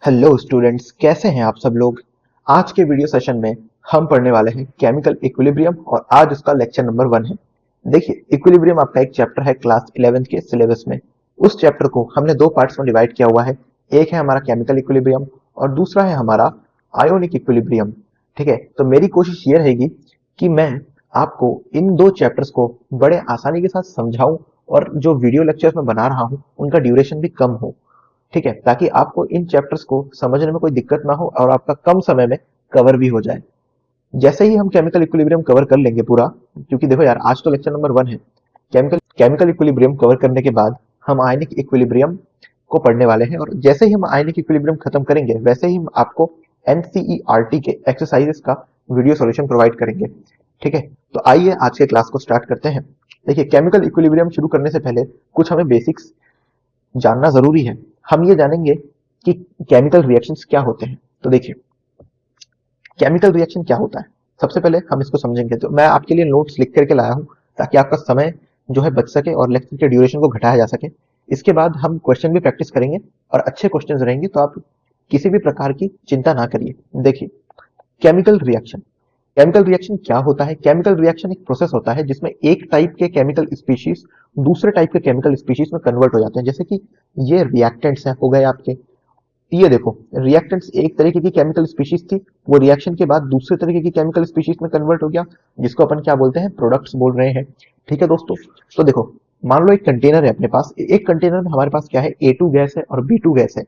Hello students, कैसे हैं आप सब लोग। आज के वीडियो सेशन में हम पढ़ने वाले हैं केमिकल इक्विलिब्रियम और आज उसका लेक्चर नंबर 1 है। देखिए, इक्विलिब्रियम आपका एक चैप्टर है क्लास 11th के सिलेबस में। उस चैप्टर को हमने दो पार्ट्स में डिवाइड किया हुआ है। एक है हमारा केमिकल इक्विलिब्रियम और दूसरा है हमारा आयोनिक इक्विलिब्रियम। ठीक है, तो मेरी कोशिश ये रहेगी कि मैं आपको इन दो चैप्टर्स को बड़े आसानी के साथ समझाऊं और जो वीडियो लेक्चर्स में बना रहा हूं उनका ड्यूरेशन भी कम हो। ठीक है, ताकि आपको इन चैप्टर्स को समझने में कोई दिक्कत ना हो और आपका कम समय में कवर भी हो जाए। जैसे ही हम केमिकल इक्विलिब्रियम कवर कर लेंगे पूरा, क्योंकि देखो यार, आज तो लेक्चर नंबर 1 है। केमिकल इक्विलिब्रियम कवर करने के बाद हम आयनिक इक्विलिब्रियम को पढ़ने वाले हैं और जैसे ही हम आयनिक इक्विलिब्रियम खत्म करेंगे वैसे ही हम आपको एनसीईआरटी के एक्सरसाइजेस का वीडियो सॉल्यूशन प्रोवाइड करेंगे। ठीक है, तो आइए आज के क्लास को स्टार्ट करते हैं। देखिए, केमिकल इक्विलिब्रियम शुरू करने से पहले कुछ हमें बेसिक्स जानना जरूरी है। हम ये जानेंगे कि केमिकल रिएक्शंस क्या होते हैं। तो देखिए, केमिकल रिएक्शन क्या होता है, सबसे पहले हम इसको समझेंगे। तो मैं आपके लिए नोट्स लिख करके लाया हूं ताकि आपका समय जो है बच सके और लेक्चर के ड्यूरेशन को घटाया जा सके। इसके बाद हम क्वेश्चन भी प्रैक्टिस करेंगे और अच्छे क्वेश्चंस रहेंगे, तो आप किसी भी प्रकार की चिंता ना करिए। देखिए, केमिकल रिएक्शन केमिकल रिएक्शन क्या होता है। केमिकल रिएक्शन एक प्रोसेस होता है जिसमें एक टाइप के केमिकल स्पीशीज दूसरे टाइप के केमिकल स्पीशीज में कन्वर्ट हो जाते हैं। जैसे कि ये रिएक्टेंट्स हैं, हो गए आपके। ये देखो, रिएक्टेंट्स एक तरीके की केमिकल स्पीशीज थी, वो रिएक्शन के बाद दूसरे तरीके की केमिकल स्पीशीज में कन्वर्ट हो गया, जिसको अपन क्या बोलते हैं, प्रोडक्ट्स बोल रहे हैं। ठीक है दोस्तों, तो देखो, मान लो एक कंटेनर है अपने पास। एक कंटेनर में हमारे पास क्या है, A2 गैस है और B2 गैस है।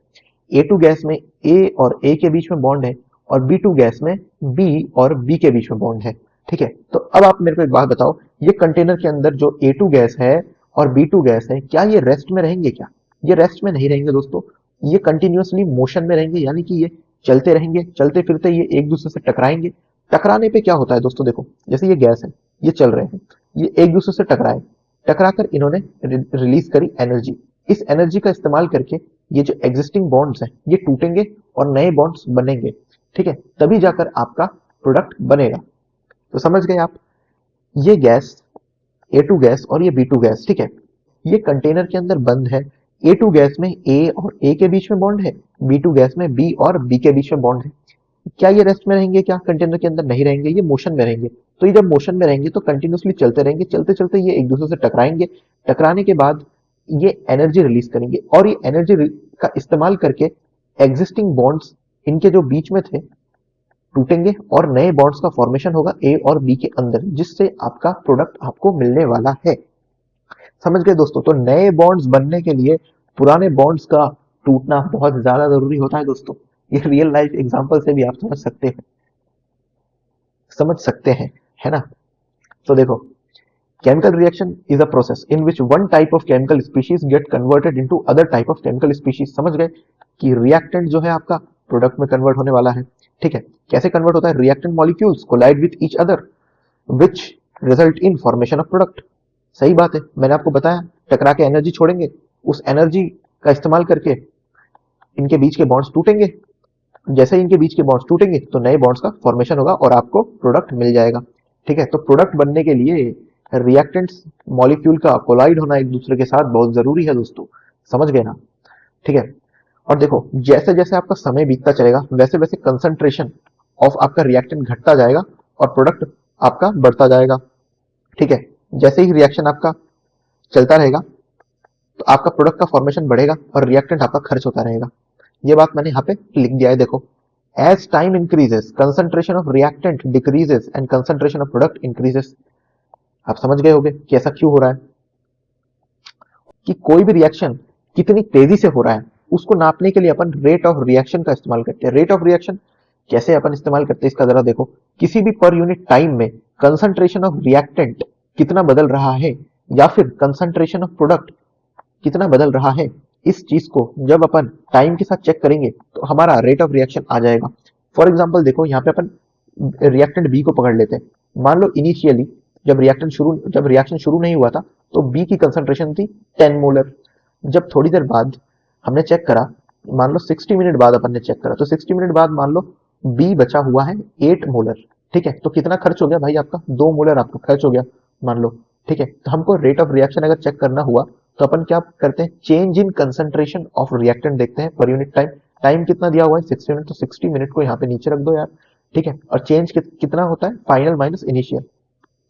A2 गैस में A और A के बीच में बॉन्ड है और B2 गैस में B और B के बीच में बॉन्ड है। ठीक है, तो अब आप मेरे को एक बात बताओ, ये कंटेनर के अंदर जो A2 गैस है और B2 गैस है, क्या ये रेस्ट में रहेंगे? क्या ये रेस्ट में नहीं रहेंगे दोस्तों। ये कंटिन्यूअसली मोशन में रहेंगे, यानी कि ये चलते रहेंगे, चलते फिरते ये एक दूसरे से टकराएंगे। टकराने पे क्या होता है दोस्तों, देखो, जैसे ये गैस है, ये चल रहे हैं, ये एक दूसरे से टकराए, टकराकर इन्होंने रिलीज करी एनर्जी। इस एनर्जी का इस्तेमाल करके ये जो एग्जिस्टिंग बॉन्ड्स हैं ये टूटेंगे और नए बॉन्ड्स बनेंगे। ठीक है, तभी जाकर आपका प्रोडक्ट बनेगा। तो समझ गए आप, ये गैस A2 गैस और ये B2 गैस, ठीक है, ये कंटेनर के अंदर बंद है। A2 गैस में A और A के बीच में बॉन्ड है, B2 गैस में B और B के बीच में बॉन्ड है। क्या ये रेस्ट में रहेंगे? क्या कंटेनर के अंदर नहीं रहेंगे, ये मोशन में रहेंगे। तो ये जब मोशन में रहेंगे तो कंटिन्यूअसली चलते रहेंगे, चलते चलते ये एक दूसरे से टकराएंगे। टकराने के बाद ये एनर्जी रिलीज करेंगे और ये एनर्जी का इस्तेमाल करके एग्जिस्टिंग बॉन्ड्स इनके जो बीच में थे टूटेंगे और नए बॉन्ड्स का फॉर्मेशन होगा ए और बी के अंदर, जिससे आपका प्रोडक्ट आपको मिलने वाला है। समझ गए दोस्तों, तो नए बॉन्ड्स बनने के लिए पुराने बॉन्ड्स का टूटना बहुत ज्यादा जरूरी होता है दोस्तों। ये रियल लाइफ एग्जांपल से भी आप समझ सकते हैं, है ना। तो देखो, chemical reaction is a process in which one type of chemical species get converted into other type of chemical species। समझ गए कि रिएक्टेंट जो है आपका प्रोडक्ट में कन्वर्ट होने वाला है। ठीक है, कैसे कन्वर्ट होता है, reactant molecules collide with each other which result in formation of product. सही बात है, मैंने आपको बताया, टकरा के एनर्जी छोड़ेंगे, उस एनर्जी का इस्तेमाल करके इनके बीच के बॉन्ड्स टूटेंगे। जैसे ही इनके बीच के बॉन्ड्स टूटेंगे तो नए बॉन्ड्स का फॉर्मेशन होगा और आपको प्रोडक्ट मिल जाएगा। ठीक है, तो प्रोडक्ट बनने के लिए रिएक्टेंट्स मॉलिक्यूल का कोलाइड होना एक दूसरे के साथ बहुत जरूरी है दोस्तों। समझ गए ना। ठीक है, और देखो, जैसे जैसे आपका समय बीतता चलेगा वैसे वैसे कंसंट्रेशन ऑफ आपका रिएक्टेंट घटता जाएगा और प्रोडक्ट आपका बढ़ता जाएगा। ठीक है, जैसे ही रिएक्शन आपका चलता रहेगा तो आपका प्रोडक्ट का फॉर्मेशन बढ़ेगा और रिएक्टेंट आपका खर्च होता रहेगा। ये बात मैंने यहाँ पे लिख दिया है, देखो। As time increases concentration of reactant decreases and concentration of product increases. आप समझ गए होंगे कि ऐसा क्यों हो रहा है, कि कोई भी रिएक्शन कितनी तेजी से हो रहा है उसको नापने के लिए अपन रेट ऑफ रिएक्शन का इस्तेमाल करते हैं। रेट ऑफ रिएक्शन कैसे अपन इस्तेमाल करते हैं इसका जरा देखो। किसी भी पर यूनिट टाइम में कंसंट्रेशन ऑफ रिएक्टेंट कितना बदल रहा है या फिर कंसंट्रेशन ऑफ प्रोडक्ट कितना बदल रहा है, इस चीज को जब अपन टाइम के साथ चेक करेंगे तो हमारा रेट ऑफ रिएक्शन आ जाएगा। फॉर एग्जांपल देखो, यहाँ पे अपन रिएक्टेंट बी को पकड़ लेते हैं। मान लो इनिशियली जब रिएक्शन शुरू नहीं हुआ था तो बी की कंसंट्रेशन थी 10 मोलर। जब थोड़ी देर बाद हमने चेक करा, मान लो 60 मिनट बाद अपन ने चेक करा, तो 60 मिनट बाद मान लो बी बचा हुआ है 8 मोलर। ठीक है, तो कितना खर्च हो गया भाई आपका, 2 मोलर आपका खर्च हो गया मान लो। ठीक है, तो हमको रेट ऑफ रिएक्शन अगर चेक करना हुआ तो अपन क्या करते हैं, change in concentration of reactant देखते हैं पर यूनिट टाइम। टाइम कितना दिया हुआ है 60 मिनट, तो 60 मिनट को यहाँ पे नीचे रख दो यार, ठीक है। और चेंज कितना होता है, फाइनल माइनस इनिशियल,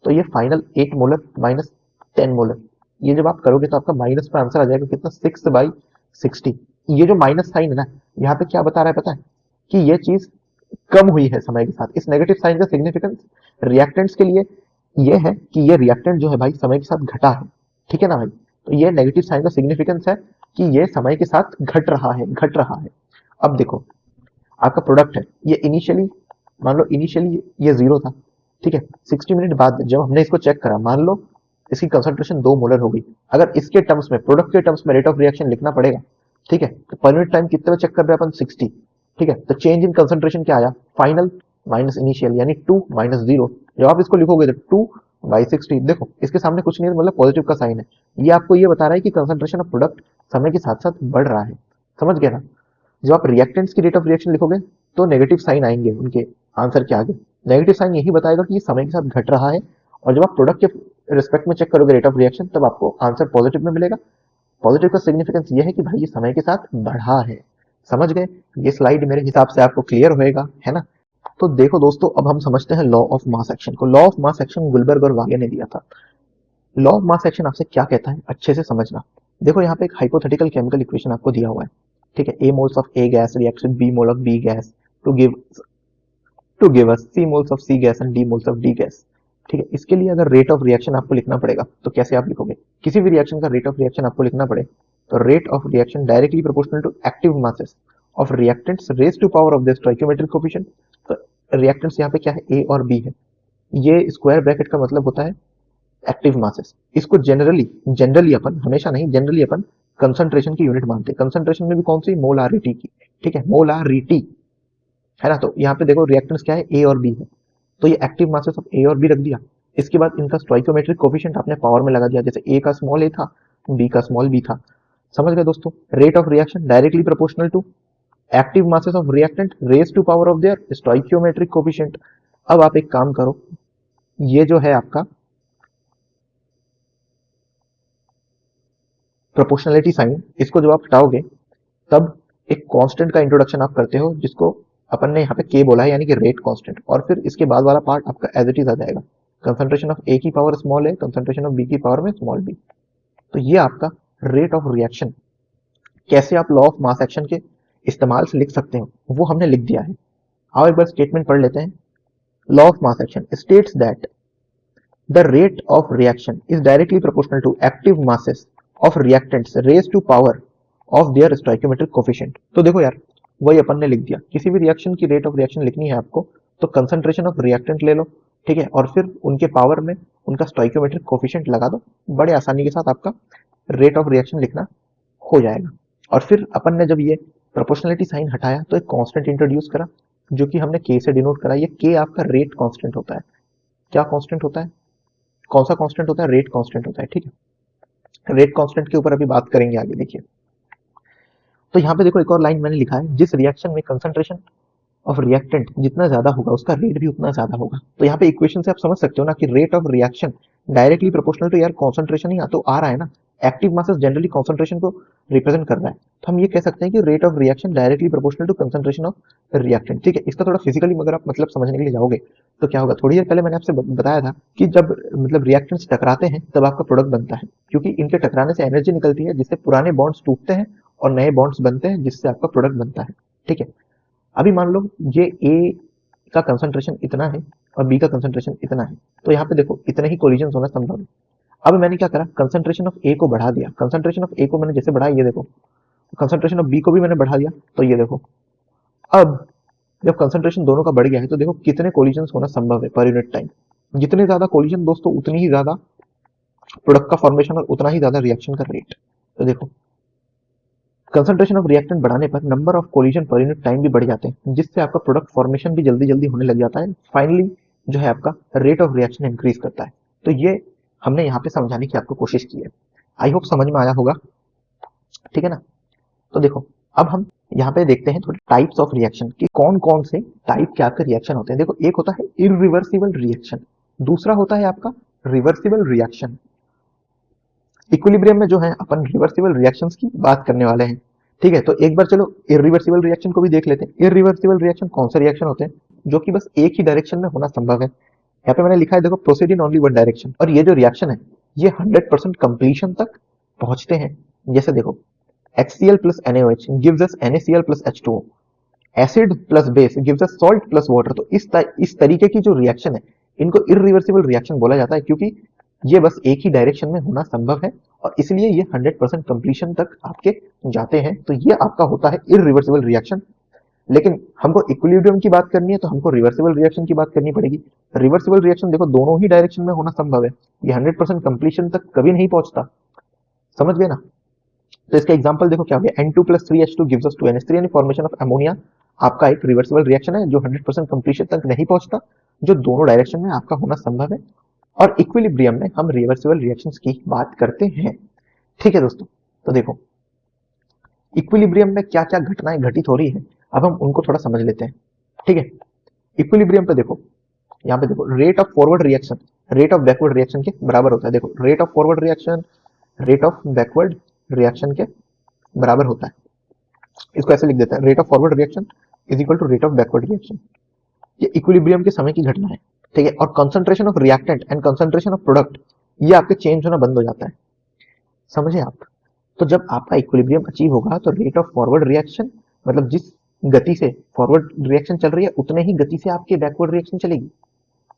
तो ये फाइनल 8 मोलर माइनस 10 मोलर, ये जब आप करोगे तो आपका माइनस में आंसर आ जाएगा कितना, 6/60। ये जो माइनस साइन है ना, यहाँ पे क्या बता रहा है पता है, कि ये चीज कम हुई है समय के साथ। इस नेगेटिव साइन का सिग्निफिकेंस रिएक्टेंट्स के लिए ये है कि ये रिएक्टेंट जो है भाई समय के साथ घटा है, ठीक है ना भाई। तो ये नेगेटिव साइन का सिग्निफिकेंस है कि ये समय के साथ घट रहा है, घट रहा है। अब देखो आपका प्रोडक्ट है, ये इनिशियली मान लो इनिशियली ये 0 था, ठीक है। 60 मिनट बाद जब हमने इसको चेक करा, मान लो इसकी कंसंट्रेशन 2 मोलर हो गई। अगर इसके टर्म्स में, प्रोडक्ट के टर्म्स में रेट ऑफ रिएक्शन लिखना पड़ेगा, ठीक है, तो पर यूनिट टाइम कितने में चेक कर रहे हैं अपन, 60, ठीक है। तो चेंज इन कंसंट्रेशन क्या आया, फाइनल माइनस इनिशियल, यानी 2 माइनस 0। जब आप इसको लिखोगे तो 2/60, देखो इसके सामने कुछ नहीं है, मतलब पॉजिटिव का साइन है। ये आपको ये बता रहा है कि कंसंट्रेशन ऑफ प्रोडक्ट समय के साथ साथ बढ़ रहा है, समझ गए ना। जब आप रिएक्टेंट्स की रेट ऑफ रिएक्शन लिखोगे तो नेगेटिव साइन आएंगे उनके आंसर के आगे। नेगेटिव साइन यही बताएगा कि ये समय के साथ घट रहा है, और जब आप प्रोडक्ट के रिस्पेक्ट में चेक करोगे रेट ऑफ रिएक्शन, तब आपको आंसर पॉजिटिव में मिलेगा। पॉजिटिव का सिग्निफिकेंस ये है कि भाई ये समय के साथ बढ़ा है, समझ गए। ये स्लाइड मेरे हिसाब से आपको क्लियर होएगा, है ना। तो देखो दोस्तों, अब हम समझते हैं लॉ ऑफ मास एक्शन को। Law of mass action Guldberg और वागे ने दिया था। लॉ ऑफ मास एक्शन आपसे क्या कहता है, अच्छे से समझना। देखो यहाँ पे एक हाइपोथेटिकल केमिकल इक्वेशन आपको दिया हुआ है, ठीक है। A moles of A gas reacts with B mole of B gas to give us C moles of C gas and D moles of D gas, ठीक है। इसके लिए अगर रेट ऑफ रिएक्शन आपको लिखना पड़ेगा तो कैसे आप लिखोगे, किसी भी रिएक्शन का रेट ऑफ रिएक्शन आपको लिखना पड़े तो rate of reaction directly proportional to active masses of reactants raise to power of the stoichiometric coefficient. तो रिएक्टेंट्स यहाँ पे क्या है, ए और बी है। ये स्क्वायर ब्रैकेट का मतलब होता है एक्टिव मासेस। इसको जनरली अपन, हमेशा नहीं, जनरली अपन कंसंट्रेशन की यूनिट मानते हैं। कंसंट्रेशन में भी कौन सी, मोलारिटी की, ठीक है, मोलारिटी, है ना। तो यहाँ पे देखो रिएक्टेंट्स क्या है, ए और बी है, तो ये एक्टिव मासेस ऑफ ए और बी रख दिया। इसके बाद इनका स्टोइकियोमेट्रिक कोफिशिएंट आपने पावर में लगा दिया, जैसे ए का स्मॉल ए था, बी का स्मॉल बी था, समझ गए दोस्तों। Rate of reaction directly proportional to active masses of reactant raise to power of their stoichiometric coefficient. अब आप एक काम करो, ये जो है आपका प्रोपोर्शनलिटी साइन, इसको जब आप हटाओगे तब एक कांस्टेंट का इंट्रोडक्शन आप करते हो, जिसको अपन ने यहाँ पे के बोला है, यानी कि रेट कांस्टेंट। और फिर इसके बाद वाला पार्ट आपका एज इट इज आ जाएगा, कंसंट्रेशन ऑफ ए की पावर स्मॉल है, कंसंट्रेशन ऑफ बी की पावर में स्मॉल बी। तो ये आपका रेट ऑफ रिएक्शन, कैसे आप लॉ ऑफ मास एक्शन के इस्तेमाल से लिख सकते हो वो हमने लिख दिया है। आओ एक बार स्टेटमेंट पढ़ लेते हैं। Law of mass action states that the rate of reaction is directly proportional to active masses of reactants raised to power of their stoichiometric coefficient। तो देखो यार, वही अपन ने लिख दिया, किसी भी रिएक्शन की रेट ऑफ रिएक्शन लिखनी है आपको तो कंसंट्रेशन ऑफ रिएक्टेंट ले लो, ठीक है, और फिर उनके पावर में उनका स्टोइकियोमेट्रिक कोफिशिएंट लगा दो, बड़े आसानी के साथ आपका रेट ऑफ रिएक्शन लिखना हो जाएगा। और फिर अपन ने जब ये प्रोपोर्शनलिटी साइन हटाया तो एक कांस्टेंट इंट्रोड्यूस करा, जो कि हमने के से डिनोट करा। ये के आपका रेट कांस्टेंट होता है। क्या कांस्टेंट होता है, कौन सा कांस्टेंट होता है, रेट कांस्टेंट होता है, ठीक है। रेट कांस्टेंट के ऊपर अभी बात करेंगे आगे, देखिए। तो यहाँ पे देखो एक और लाइन मैंने लिखा है, जिस रिएक्शन में कंसंट्रेशन ऑफ रिएक्टेंट जितना ज्यादा होगा उसका रेट भी उतना ज्यादा होगा। तो यहाँ पे इक्वेशन से आप समझ सकते हो ना कि rate of reaction directly proportional to यार कॉन्सेंट्रेशन ही तो आ रहा है ना। एक्टिव मासेस जनरली कॉन्सेंट्रेशन को रिप्रेजेंट कर रहा है, तो हम ये कह सकते हैं कि rate of reaction directly proportional to concentration of reactant, ठीक है। इसका थोड़ा फिजिकली अगर आप मतलब समझने के लिए जाओगे तो क्या होगा, थोड़ी देर पहले मैंने आपसे बताया था कि जब मतलब रिएक्टेंट्स टकराते हैं तब आपका प्रोडक्ट बनता है, क्योंकि इनके टकराने से एनर्जी निकलती है, जिससे पुराने बॉन्ड्स टूटते हैं और नए बॉन्ड्स बनते हैं, जिससे आपका प्रोडक्ट बनता है, ठीक है। अभी मान लो ये ए का कंसंट्रेशन इतना है और बी का कंसंट्रेशन इतना है, तो यहाँ पे देखो इतने ही कोलिजन होना संभव है। अब मैंने क्या करा, कंसंट्रेशन ऑफ ए को बढ़ा दिया। कंसंट्रेशन ऑफ ए को मैंने जैसे बढ़ाया, ये देखो, कंसंट्रेशन ऑफ बी को भी मैंने बढ़ा दिया, तो ये देखो। अब जब कंसंट्रेशन दोनों का बढ़ गया है तो देखो कितने कोलिजन होना संभव है पर यूनिट टाइम। जितने ज्यादा कोलिजन दोस्तों उतनी ही ज्यादा प्रोडक्ट का फॉर्मेशन और उतना ही ज्यादा रिएक्शन का रेट। तो देखो कंसंट्रेशन ऑफ रिएक्टेंट बढ़ाने पर number of collision per unit time भी बढ़ जाते हैं, जिससे आपका प्रोडक्ट फॉर्मेशन भी जल्दी जल्दी होने लग जाता है। फाइनली जो है आपका रेट ऑफ रिएक्शन इंक्रीज करता है। तो ये हमने यहाँ पे समझाने की आपको कोशिश की है। आई होप समझ में आया होगा, ठीक है ना। तो देखो अब हम यहाँ पे देखते हैं थोड़े टाइप्स ऑफ रिएक्शन कि कौन कौन से टाइप के आपके रिएक्शन होते हैं। देखो एक होता है इरिवर्सिबल रिएक्शन, दूसरा होता है आपका रिवर्सिबल रिएक्शन। इक्विलिब्रियम में जो है अपन रिवर्सिबल रिएक्शंस की बात करने वाले हैं। ठीक है, तो एक बार चलो इरिवर्सिबल रिएक्शन को भी देख लेते हैं। इरिवर्सिबल रिएक्शन कौन से रिएक्शन होते हैं जो कि बस एक ही डायरेक्शन में होना संभव है। यहाँ पे मैंने लिखा है देखो, proceed in only one direction. और ये जो रिएक्शन है ये 100% कंप्लीशन तक पहुंचते हैं। जैसे देखो, HCl plus NaOH gives us NaCl plus H2O, acid plus base gives us salt plus water. तो इस तरीके की जो रिएक्शन है इनको इरिवर्सिबल रिएक्शन बोला जाता है, क्योंकि ये बस एक ही डायरेक्शन में होना संभव है और इसलिए ये 100% कंप्लीशन तक आपके जाते हैं। तो ये आपका होता है इरिवर्सिबल रिएक्शन। लेकिन हमको इक्विलिब्रियम की बात करनी है तो हमको रिवर्सिबल रिएक्शन की बात करनी पड़ेगी। रिवर्सिबल रिएक्शन देखो दोनों ही डायरेक्शन में होना संभव है, ये 100% कंप्लीशन तक कभी नहीं पहुंचता। समझ गए ना? तो इसका एग्जांपल देखो क्या हो गया, N2 plus 3H2 gives us 2NH3, यानी फॉर्मेशन ऑफ अमोनिया आपका एक रिवर्सिबल रिएक्शन है जो 100% कंप्लीशन तक नहीं पहुंचता, जो दोनों डायरेक्शन में आपका होना संभव है। और इक्विलिब्रियम में हम रिवर्सिबल रिएक्शंस की बात करते हैं। ठीक है दोस्तों, तो देखो इक्विलिब्रियम में क्या क्या घटनाएं घटित हो रही है, अब हम उनको थोड़ा समझ लेते हैं। ठीक है, इक्विलिब्रियम पे देखो, यहाँ पे देखो rate of forward reaction rate of backward reaction के बराबर होता है। देखो rate of forward reaction rate of backward reaction के बराबर होता है। इसको ऐसे लिख देते हैं, rate of forward reaction is equal to rate of backward reaction. ये इक्विलिब्रियम के समय की घटना है। ठीक है, और concentration of reactant and concentration of product ये आपके चेंज होना बंद हो जाता है। समझे आप? तो जब आपका इक्विलिब्रियम अचीव होगा तो रेट ऑफ फॉरवर्ड रिएक्शन, मतलब जिस गति से फॉरवर्ड रिएक्शन चल रही है उतने ही गति से आपकी बैकवर्ड रिएक्शन चलेगी।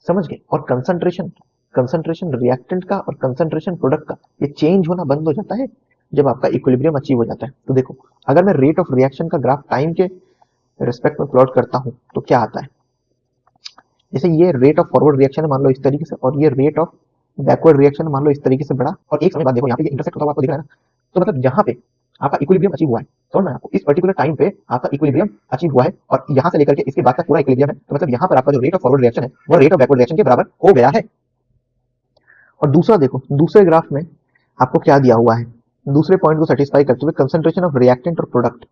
समझ गए? और कंसंट्रेशन कंसंट्रेशन रिएक्टेंट का और कंसंट्रेशन प्रोडक्ट का ये चेंज होना बंद हो जाता है जब आपका इक्विलिब्रियम अचीव हो जाता है। तो देखो, अगर मैं रेट ऑफ रिएक्शन का ग्राफ टाइम के रिस्पेक्ट में प्लॉट करता हूं तो क्या आता है, जैसे ये रेट ऑफ फॉरवर्ड रिएक्शन है मान लो इस तरीके से, और ये रेट ऑफ बैकवर्ड रिएक्शन मान लो इस तरीके से बढ़ा, और एक समय बाद देखो यहाँ पे ये इंटरसेक्ट होता हुआ आपको दिख रहा है ना। तो मतलब यहाँ पे आपका इक्विलिब्रियम अचीव हुआ है, समझ में आपको, इस पर्टिकुलर टाइम पे आपका इक्विलिब्रियम अचीव हुआ है और यहाँ से लेकर के इसके बाद तक पूरा इक्विलिब्रियम है। तो मतलब यहाँ पर आपका जो रेट ऑफ फॉरवर्ड रिएक्शन है वो रेट ऑफ बैकवर्ड रिएक्शन के बराबर हो गया है। और दूसरा देखो, दूसरे ग्राफ में आपको क्या दिया हुआ है, दूसरे पॉइंट को सेटिस्फाई करते हुए कंसंट्रेशन ऑफ रिएक्टेंट और प्रोडक्ट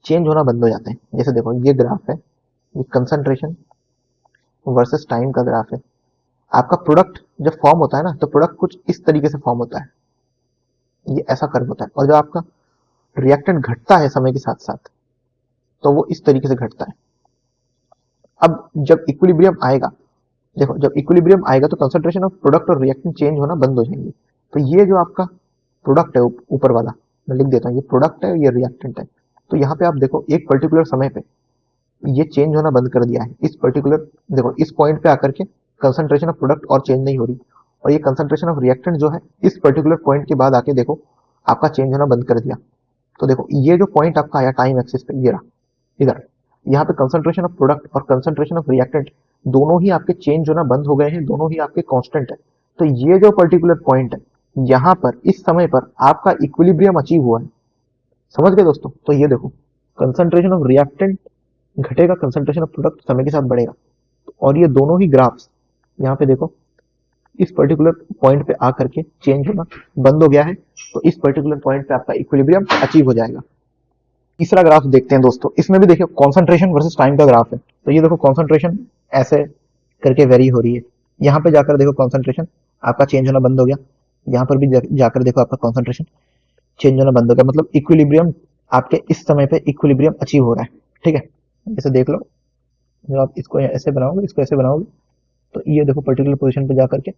चेंज होना बंद हो जाते हैं। जैसे देखो ये ग्राफ है, ये कंसंट्रेशन वर्सेस टाइम का ग्राफ है। आपका प्रोडक्ट जब फॉर्म होता है ना तो प्रोडक्ट कुछ इस तरीके से फॉर्म होता है, ये ऐसा कर्व होता है। और जब आपका रिएक्टेंट घटता है समय के साथ साथ तो वो इस तरीके से घटता है। अब जब इक्विलिब्रियम आएगा, देखो जब इक्विलिब्रियम आएगा तो कंसंट्रेशन ऑफ प्रोडक्ट और रिएक्टेंट चेंज होना बंद हो जाएंगे। तो ये जो आपका प्रोडक्ट है ऊपर वाला, मैं लिख देता हूँ, ये प्रोडक्ट है ये रिएक्टेंट है। तो यहाँ पे आप देखो एक पर्टिकुलर समय पे ये चेंज होना बंद कर दिया है। इस पर्टिकुलर देखो इस पॉइंट पे आकर के कंसंट्रेशन ऑफ प्रोडक्ट और चेंज नहीं हो रही, और ये कंसंट्रेशन ऑफ रिएक्टेंट जो है इस पर्टिकुलर पॉइंट के बाद आके देखो आपका चेंज होना बंद कर दिया। तो देखो ये जो पॉइंट आपका आया टाइम एक्सिस पे, ये रहा इधर, यहाँ पे कंसंट्रेशन ऑफ प्रोडक्ट और कंसंट्रेशन ऑफ रिएक्टेंट दोनों ही आपके चेंज होना बंद हो गए हैं, दोनों ही आपके कांस्टेंट है। तो ये जो पर्टिकुलर पॉइंट है यहाँ पर इस समय पर आपका इक्विलिब्रियम अचीव हुआ है। समझ गए दोस्तों? तो ये देखो कंसंट्रेशन ऑफ रिएक्टेंट घटेगा, कंसंट्रेशन ऑफ प्रोडक्ट समय के साथ बढ़ेगा, और ये दोनों ही ग्राफ्स यहाँ पे देखो इस पर्टिकुलर पॉइंट पे आकर के चेंज होना बंद हो गया है। तो इस पर्टिकुलर पॉइंट पे आपका इक्विलिब्रियम अचीव हो जाएगा। तीसरा ग्राफ देखते हैं दोस्तों, इसमें भी देखिए कॉन्सेंट्रेशन वर्सेस टाइम का ग्राफ है। तो ये देखो कॉन्सेंट्रेशन ऐसे करके वेरी हो रही है, यहाँ पे जाकर देखो कॉन्सेंट्रेशन आपका चेंज होना बंद हो गया, यहाँ पर भी जाकर देखो आपका कॉन्सेंट्रेशन चेंज होना बंद हो गया। मतलब इक्विलिब्रियम आपके इस समय पे इक्विलिब्रियम अचीव हो रहा है। ठीक है, जैसे देख लो, जब आप इसको ऐसे बनाओगे इसको ऐसे बनाओगे तो ये देखो पर्टिकुलर पोजीशन पे जाकर के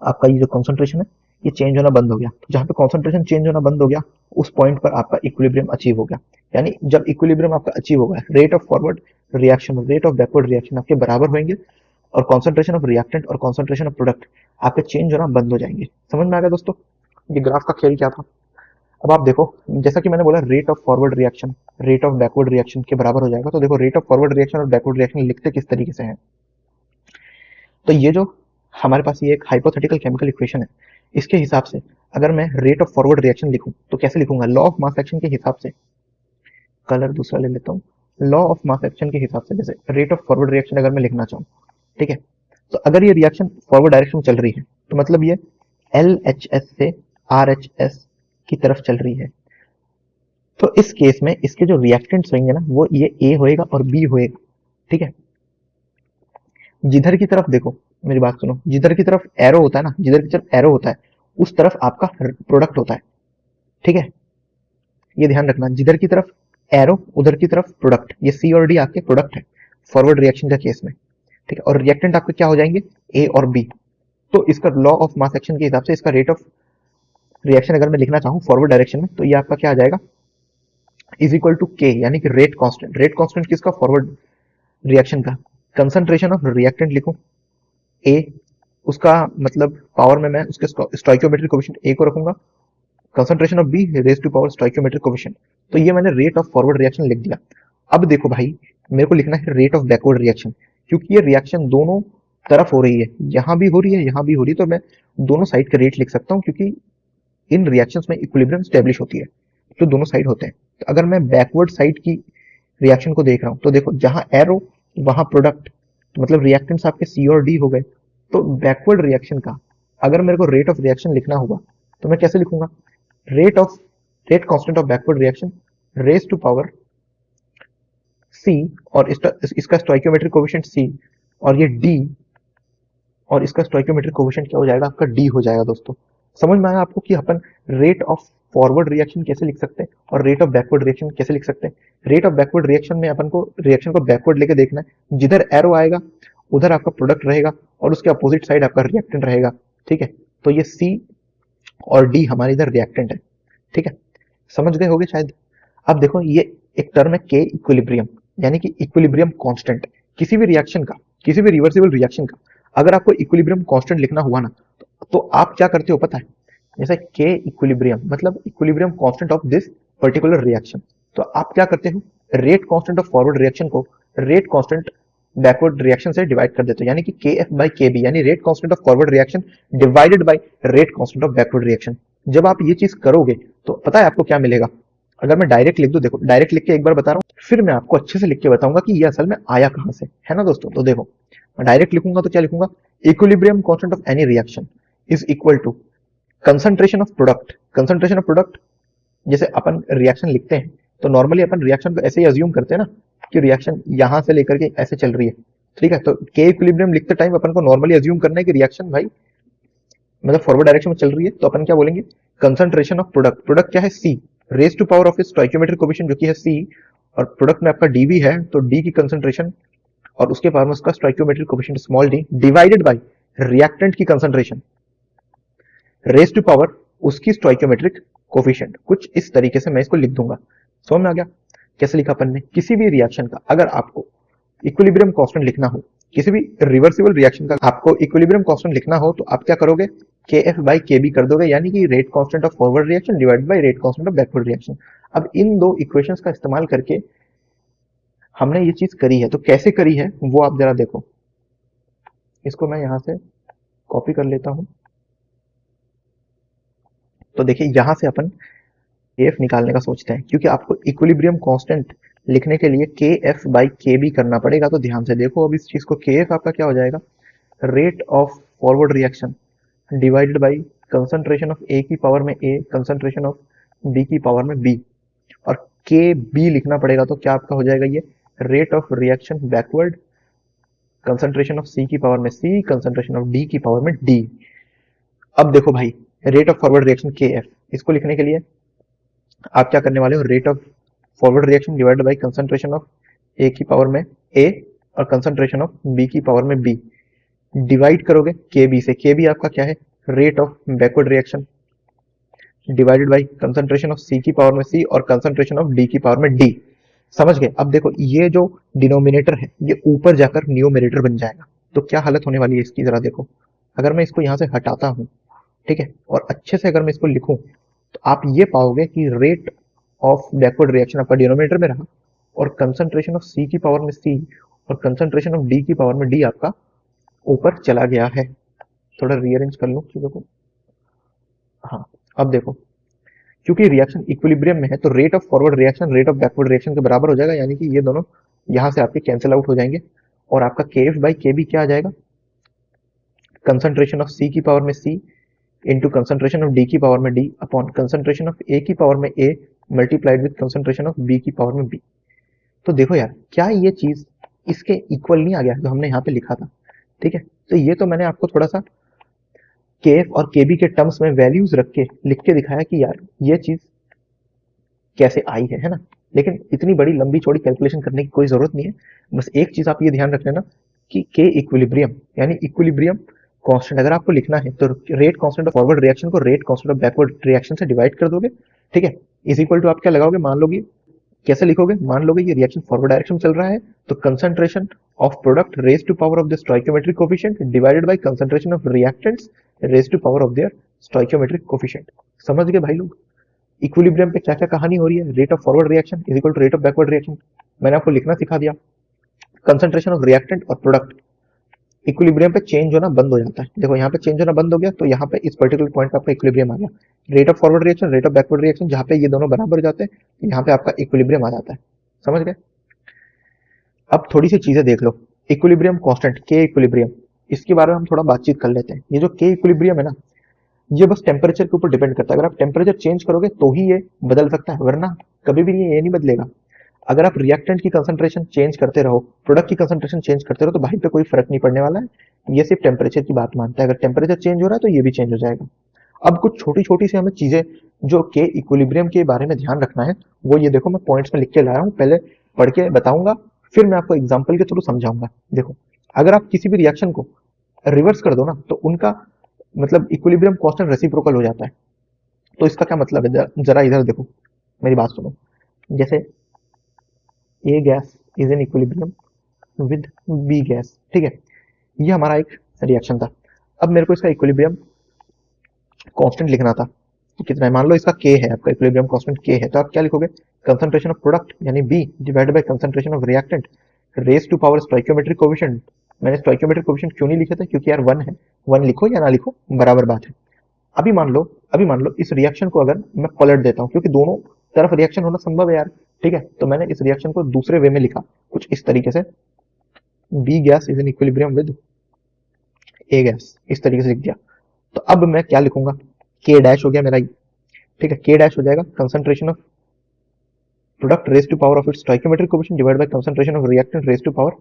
आपका ये जो कॉन्सेंट्रेशन है ये चेंज होना बंद हो गया। तो जहाँ पे कॉन्सेंट्रेशन चेंज होना बंद हो गया उस पॉइंट पर आपका इक्विलिब्रियम अचीव हो गया। यानी जब इक्विलिब्रियम आपका अचीव होगा, rate of forward reaction rate of backward reaction आपके बराबर होंगे, और कॉन्सेंट्रेशन ऑफ रिएक्टेंट और कॉन्सेंट्रेशन ऑफ प्रोडक्ट आपके चेंज होना बंद हो जाएंगे। समझ में आ गया दोस्तों ये ग्राफ का खेल क्या था? अब आप देखो, जैसा कि मैंने बोला rate of forward reaction rate of backward reaction के बराबर हो जाएगा। तो देखो रेट ऑफ फॉरवर्ड रिएक्शन और बैकवर्ड रिएक्शन लिखते किस तरीके से हैं, तो ये जो हमारे पास ये एक हाइपोथेटिकल केमिकल इक्वेशन है, इसके हिसाब से अगर मैं रेट ऑफ फॉरवर्ड रिएक्शन लिखूं तो कैसे लिखूंगा, लॉ ऑफ मास एक्शन के हिसाब से। कलर दूसरा ले लेता हूँ, लॉ ऑफ मास एक्शन के हिसाब से जैसे रेट ऑफ फॉरवर्ड रिएक्शन अगर मैं लिखना चाहूँ, ठीक है, तो अगर ये रिएक्शन फॉरवर्ड डायरेक्शन में चल रही है तो मतलब ये LHS से RHS की तरफ चल रही है। तो इस केस में इसके जो रिएक्टेंट्स होंगे ना वो ये A होएगा और B होएगा। ठीक है, जिधर की तरफ देखो, मेरी बात सुनो, जिधर की तरफ एरो होता है ना, जिधर की तरफ एरो होता है उस तरफ आपका प्रोडक्ट होता है। ठीक है, ये ध्यान रखना, जिधर की तरफ एरो उधर की तरफ प्रोडक्ट, ये सी और डी आपके प्रोडक्ट है फॉरवर्ड रिएक्शन का केस में, ठीक है। और रिएक्टेंट आपके क्या हो जाएंगे, ए और बी। तो इसका लॉ ऑफ मास एक्शन के हिसाब से इसका रेट ऑफ रिएक्शन अगर मैं लिखना चाहूँ फॉरवर्ड डायरेक्शन में, तो ये आपका क्या आ जाएगा, इज इक्वल टू के, यानी कि रेट कांस्टेंट। रेट कांस्टेंट किसका, फॉरवर्ड रिएक्शन का। कंसंट्रेशन ऑफ रिएक्टेंट लिखूं ए, उसका मतलब पावर में मैं उसके स्टोइकियोमेट्रिक कोएफिशिएंट ए को रखूंगा, concentration of B raise to power stoichiometric coefficient. तो ये मैंने रेट ऑफ फॉरवर्ड रिएक्शन लिख दिया। अब देखो भाई, मेरे को लिखना है रेट ऑफ बैकवर्ड रिएक्शन, क्योंकि ये रिएक्शन दोनों तरफ हो रही है, यहां भी हो रही है यहां भी हो रही है, तो मैं दोनों साइड का रेट लिख सकता हूँ, क्योंकि इन रिएक्शंस में इक्विलिब्रियम स्टेब्लिश होती है, तो दोनों साइड होते हैं। तो अगर मैं बैकवर्ड साइड की रिएक्शन को देख रहा हूं, तो देखो जहां एरो वहां प्रोडक्ट, तो मतलब रिएक्टेंट्स आपके सी और डी हो गए। तो बैकवर्ड रिएक्शन का अगर मेरे को रेट ऑफ रिएक्शन लिखना होगा, तो मैं कैसे लिखूंगा, rate constant of backward reaction raise to power C, और इसका स्टोइकियोमेट्रिक कोएफिशिएंट सी, और ये डी, और इसका स्टोइकियोमेट्रिक कोएफिशिएंट क्या हो जाएगा, आपका डी हो जाएगा। दोस्तों समझ में आया आपको कि अपन रेट ऑफ फॉरवर्ड रिएक्शन कैसे लिख सकते हैं और रेट ऑफ बैकवर्ड रिएक्शन कैसे लिख सकते हैं। रेट ऑफ बैकवर्ड रिएक्शन में अपन को रिएक्शन को बैकवर्ड लेके देखना है, जिधर एरो आएगा उधर आपका प्रोडक्ट रहेगा और उसके अपोजिट साइड आपका रिएक्टेंट रहेगा, ठीक है। तो ये सी और डी हमारे इधर रिएक्टेंट है, ठीक है, समझ गए होगे शायद। अब देखो ये एक टर्म है के इक्विलिब्रियम, यानी कि इक्विलिब्रियम कांस्टेंट। किसी भी रिएक्शन का, किसी भी रिवर्सिबल रिएक्शन का अगर आपको इक्विलिब्रियम कांस्टेंट लिखना हुआ ना, तो आप क्या करते हो पता है, जैसे के इक्विलिब्रियम मतलब equilibrium constant of this particular reaction, तो आप क्या करते हो, rate constant of forward reaction को रेट कांस्टेंट बैकवर्ड रिएक्शन से डिवाइड कर देते हो, यानी कि के एफ बाई के बी, यानी rate constant of forward reaction divided by rate constant of backward reaction. जब आप ये चीज करोगे तो पता है आपको क्या मिलेगा। अगर मैं डायरेक्ट लिख दूं, देखो डायरेक्ट लिख के एक बार बता रहा हूँ, फिर मैं आपको अच्छे से लिख के बताऊंगा कि ये असल में आया कहां से, है ना दोस्तों। तो देखो मैं डायरेक्ट लिखूंगा तो क्या लिखूंगा, equilibrium constant of any reaction is equal to concentration of product. Concentration of product, जैसे अपन रिएक्शन लिखते हैं तो नॉर्मली अपन रिएक्शन को ऐसे ही अज्यूम करते हैं ना, कि रिएक्शन यहां से लेकर के ऐसे चल रही है, ठीक है। तो के इक्विलिब्रियम लिखते टाइम अपन को नॉर्मली अज्यूम करना है कि रिएक्शन भाई मतलब फॉरवर्ड डायरेक्शन में चल रही है, तो अपन क्या बोलेंगे, कंसंट्रेशन ऑफ प्रोडक्ट, प्रोडक्ट क्या है C, raise to power of stoichiometric coefficient जो कि है सी, और प्रोडक्ट में आपका डीवी है, तो डी की कंसंट्रेशन और उसके पावर में उसका stoichiometric coefficient small D divided by reactant की कंसंट्रेशन रेज टू पावर उसकी स्टोइकियोमेट्रिक कोएफिशिएंट। कुछ इस तरीके से मैं इसको लिख दूंगा, समझ में आ गया कैसे लिखा अपन ने। किसी भी रिएक्शन का अगर आपको इक्विलिब्रियम कांस्टेंट लिखना हो, किसी भी रिवर्सिबल रिएक्शन का आपको इक्विलिब्रियम कांस्टेंट लिखना हो, तो आप क्या करोगे, के एफ बाई के बी कर दोगे, यानी कि rate constant of forward reaction divided by rate constant of backward reaction. अब इन दो इक्वेशंस का इस्तेमाल करके हमने ये चीज करी है, तो कैसे करी है वो आप जरा देखो। इसको मैं यहां से कॉपी कर लेता हूं, तो देखिए यहां से अपन के एफ निकालने का सोचते हैं, क्योंकि आपको इक्विलिब्रियम कांस्टेंट लिखने के लिए के एफ बाई के बी करना पड़ेगा। तो ध्यान से देखो अब इस चीज को, के एफ आपका क्या हो जाएगा, rate of forward reaction divided by concentration of A की पावर में ए, कंसंट्रेशन ऑफ बी की पावर में बी, और के बी लिखना पड़ेगा, तो क्या आपका हो जाएगा ये rate of reaction backward, concentration of C की पावर में सी, कंसंट्रेशन ऑफ डी की पावर में डी। अब देखो भाई, rate of forward reaction K F, इसको लिखने के लिए आप क्या करने वाले हो, rate of forward reaction divided by concentration of A की पावर में ए और कंसंट्रेशन ऑफ बी की पावर में बी, डिवाइड करोगे के बी से। के बी आपका क्या है, rate of backward reaction divided by concentration of C की पावर में सी और कंसंट्रेशन ऑफ डी की पावर में डी। समझ गए। अब देखो ये जो डिनोमिनेटर है ये ऊपर जाकर न्यूमरेटर बन जाएगा, तो क्या हालत होने वाली है इसकी जरा देखो। अगर मैं इसको यहां से हटाता हूं, ठीक है, और अच्छे से अगर मैं इसको लिखूं, तो आप ये पाओगे कि रेट ऑफ बैकवर्ड रिएक्शन आपका डिनोमिनेटर में रहा और कंसंट्रेशन ऑफ सी की पावर में सी और कंसंट्रेशन ऑफ डी की पावर में डी आपका ऊपर चला गया है। थोड़ा रीअरेंज कर लूं चीजों को, हाँ। अब देखो क्योंकि रिएक्शन इक्विलिब्रियम में है, तो rate of forward reaction rate of backward reaction के बराबर हो जाएगा, यानी कि ये दोनों यहां से आपके कैंसिल आउट हो जाएंगे, और आपका के एफ बाई के बी क्या आ जाएगा, कंसंट्रेशन ऑफ सी की पावर में C into concentration of D की पावर में D upon concentration of A की पावर में A multiplied with concentration of B की पावर में बी। तो देखो यार, क्या ये चीज इसके इक्वल नहीं आ गया जो हमने यहाँ पे लिखा था, ठीक है। तो ये तो मैंने आपको थोड़ा सा के एफ और के बी के टर्म्स में वैल्यूज रख के लिख के दिखाया कि यार ये चीज कैसे आई है ना। लेकिन इतनी बड़ी लंबी चौड़ी कैलकुलेशन करने की कोई जरूरत नहीं है। बस एक चीज आप ये ध्यान रख लेना कि के इक्विलिब्रियम यानी इक्विलिब्रियम कांस्टेंट अगर आपको लिखना है तो rate constant of forward reaction को rate constant of backward reaction से डिवाइड कर दोगे, ठीक है। इज इक्वल टू आप क्या लगाओगे, मान लोगे कैसे लिखोगे, मान लोगे ये रिएक्शन फॉरवर्ड डायरेक्शन में चल रहा है तो concentration of product raise to power of the stoichiometric coefficient divided by concentration of reactants raise to power of their stoichiometric coefficient. समझ गए भाई लोग इक्विलिब्रियम पे क्या क्या कहानी हो रही है। Rate of forward reaction is equal to rate of backward reaction, मैंने आपको लिखना सिखा दिया। कंसंट्रेशन ऑफ रिएक्टेंट और प्रोडक्ट इक्विलिब्रियम पे चेंज होना बंद हो जाता है। देखो यहाँ पे चेंज होना बंद हो गया तो यहाँ पे इस पर्टिकुलर पॉइंट पे आपका इक्विलिब्रियम आ गया। Rate of forward reaction rate of backward reaction जहाँ पे ये दोनों बराबर हो जाते हैं यहाँ पे आपका इक्विलिब्रियम आ जाता है। समझ गए। अब थोड़ी सी चीजें देख लो। इक्विलिब्रियम कांस्टेंट के इक्विलिब्रियम, इसके बारे में हम थोड़ा बातचीत कर लेते हैं। ये जो के इक्विलिब्रियम है ना, ये बस टेम्परेचर के ऊपर डिपेंड करता है। अगर आप टेम्परेचर चेंज करोगे तो ही ये बदल सकता है, वरना कभी भी ये नहीं बदलेगा। अगर आप रिएक्टेंट की कंसंट्रेशन चेंज करते रहो, प्रोडक्ट की कंसंट्रेशन चेंज करते रहो तो भाई पे कोई फर्क नहीं पड़ने वाला है। ये सिर्फ टेम्परेचर की बात मानता है। अगर टेम्परेचर चेंज हो रहा है तो ये भी चेंज हो जाएगा। अब कुछ छोटी छोटी सी हमें चीजें जो के इक्विलिब्रियम के बारे में ध्यान रखना है वो ये देखो, मैं पॉइंट्स में लिख के लाया हूँ, पहले पढ़ के बताऊंगा फिर मैं आपको एग्जाम्पल के थ्रू समझाऊंगा। देखो अगर आप किसी भी रिएक्शन को रिवर्स कर दो ना तो उनका मतलब इक्विलिब्रियम कांस्टेंट रेसिप्रोकल हो जाता है। तो इसका क्या मतलब है, जरा इधर देखो, मेरी बात सुनो। जैसे A gas is in equilibrium with B gas, ठीक है, ये हमारा एक रिएक्शन था। अब मेरे को इसका इक्विलिब्रियम कांस्टेंट लिखना था तो कितना है, मान लो इसका के है, आपका इक्विलिब्रियम कांस्टेंट के है, तो आप क्या लिखोगे, कंसंट्रेशन ऑफ प्रोडक्ट यानी B divided by concentration of reactant raise to power stoichiometric coefficient. मैंने स्टोइकियोमेट्रिक कोएफिशिएंट क्यों नहीं लिखे थे, क्योंकि यार 1 है, 1 लिखो या ना लिखो बराबर बात है। अभी मान लो इस रिएक्शन को अगर मैं पलट देता हूँ, क्योंकि दोनों तरफ रिएक्शन होना संभव है यार, ठीक है, तो मैंने इस रिएक्शन को दूसरे वे में लिखा कुछ इस तरीके से, B gas is in equilibrium with A gas, इस तरीके से लिख दिया। तो अब मैं क्या लिखूंगा, के डैश हो गया मेरा, ठीक है, के डैश हो जाएगा concentration of product raise to power of its stoichiometric coefficient divide by concentration of reactant raise to power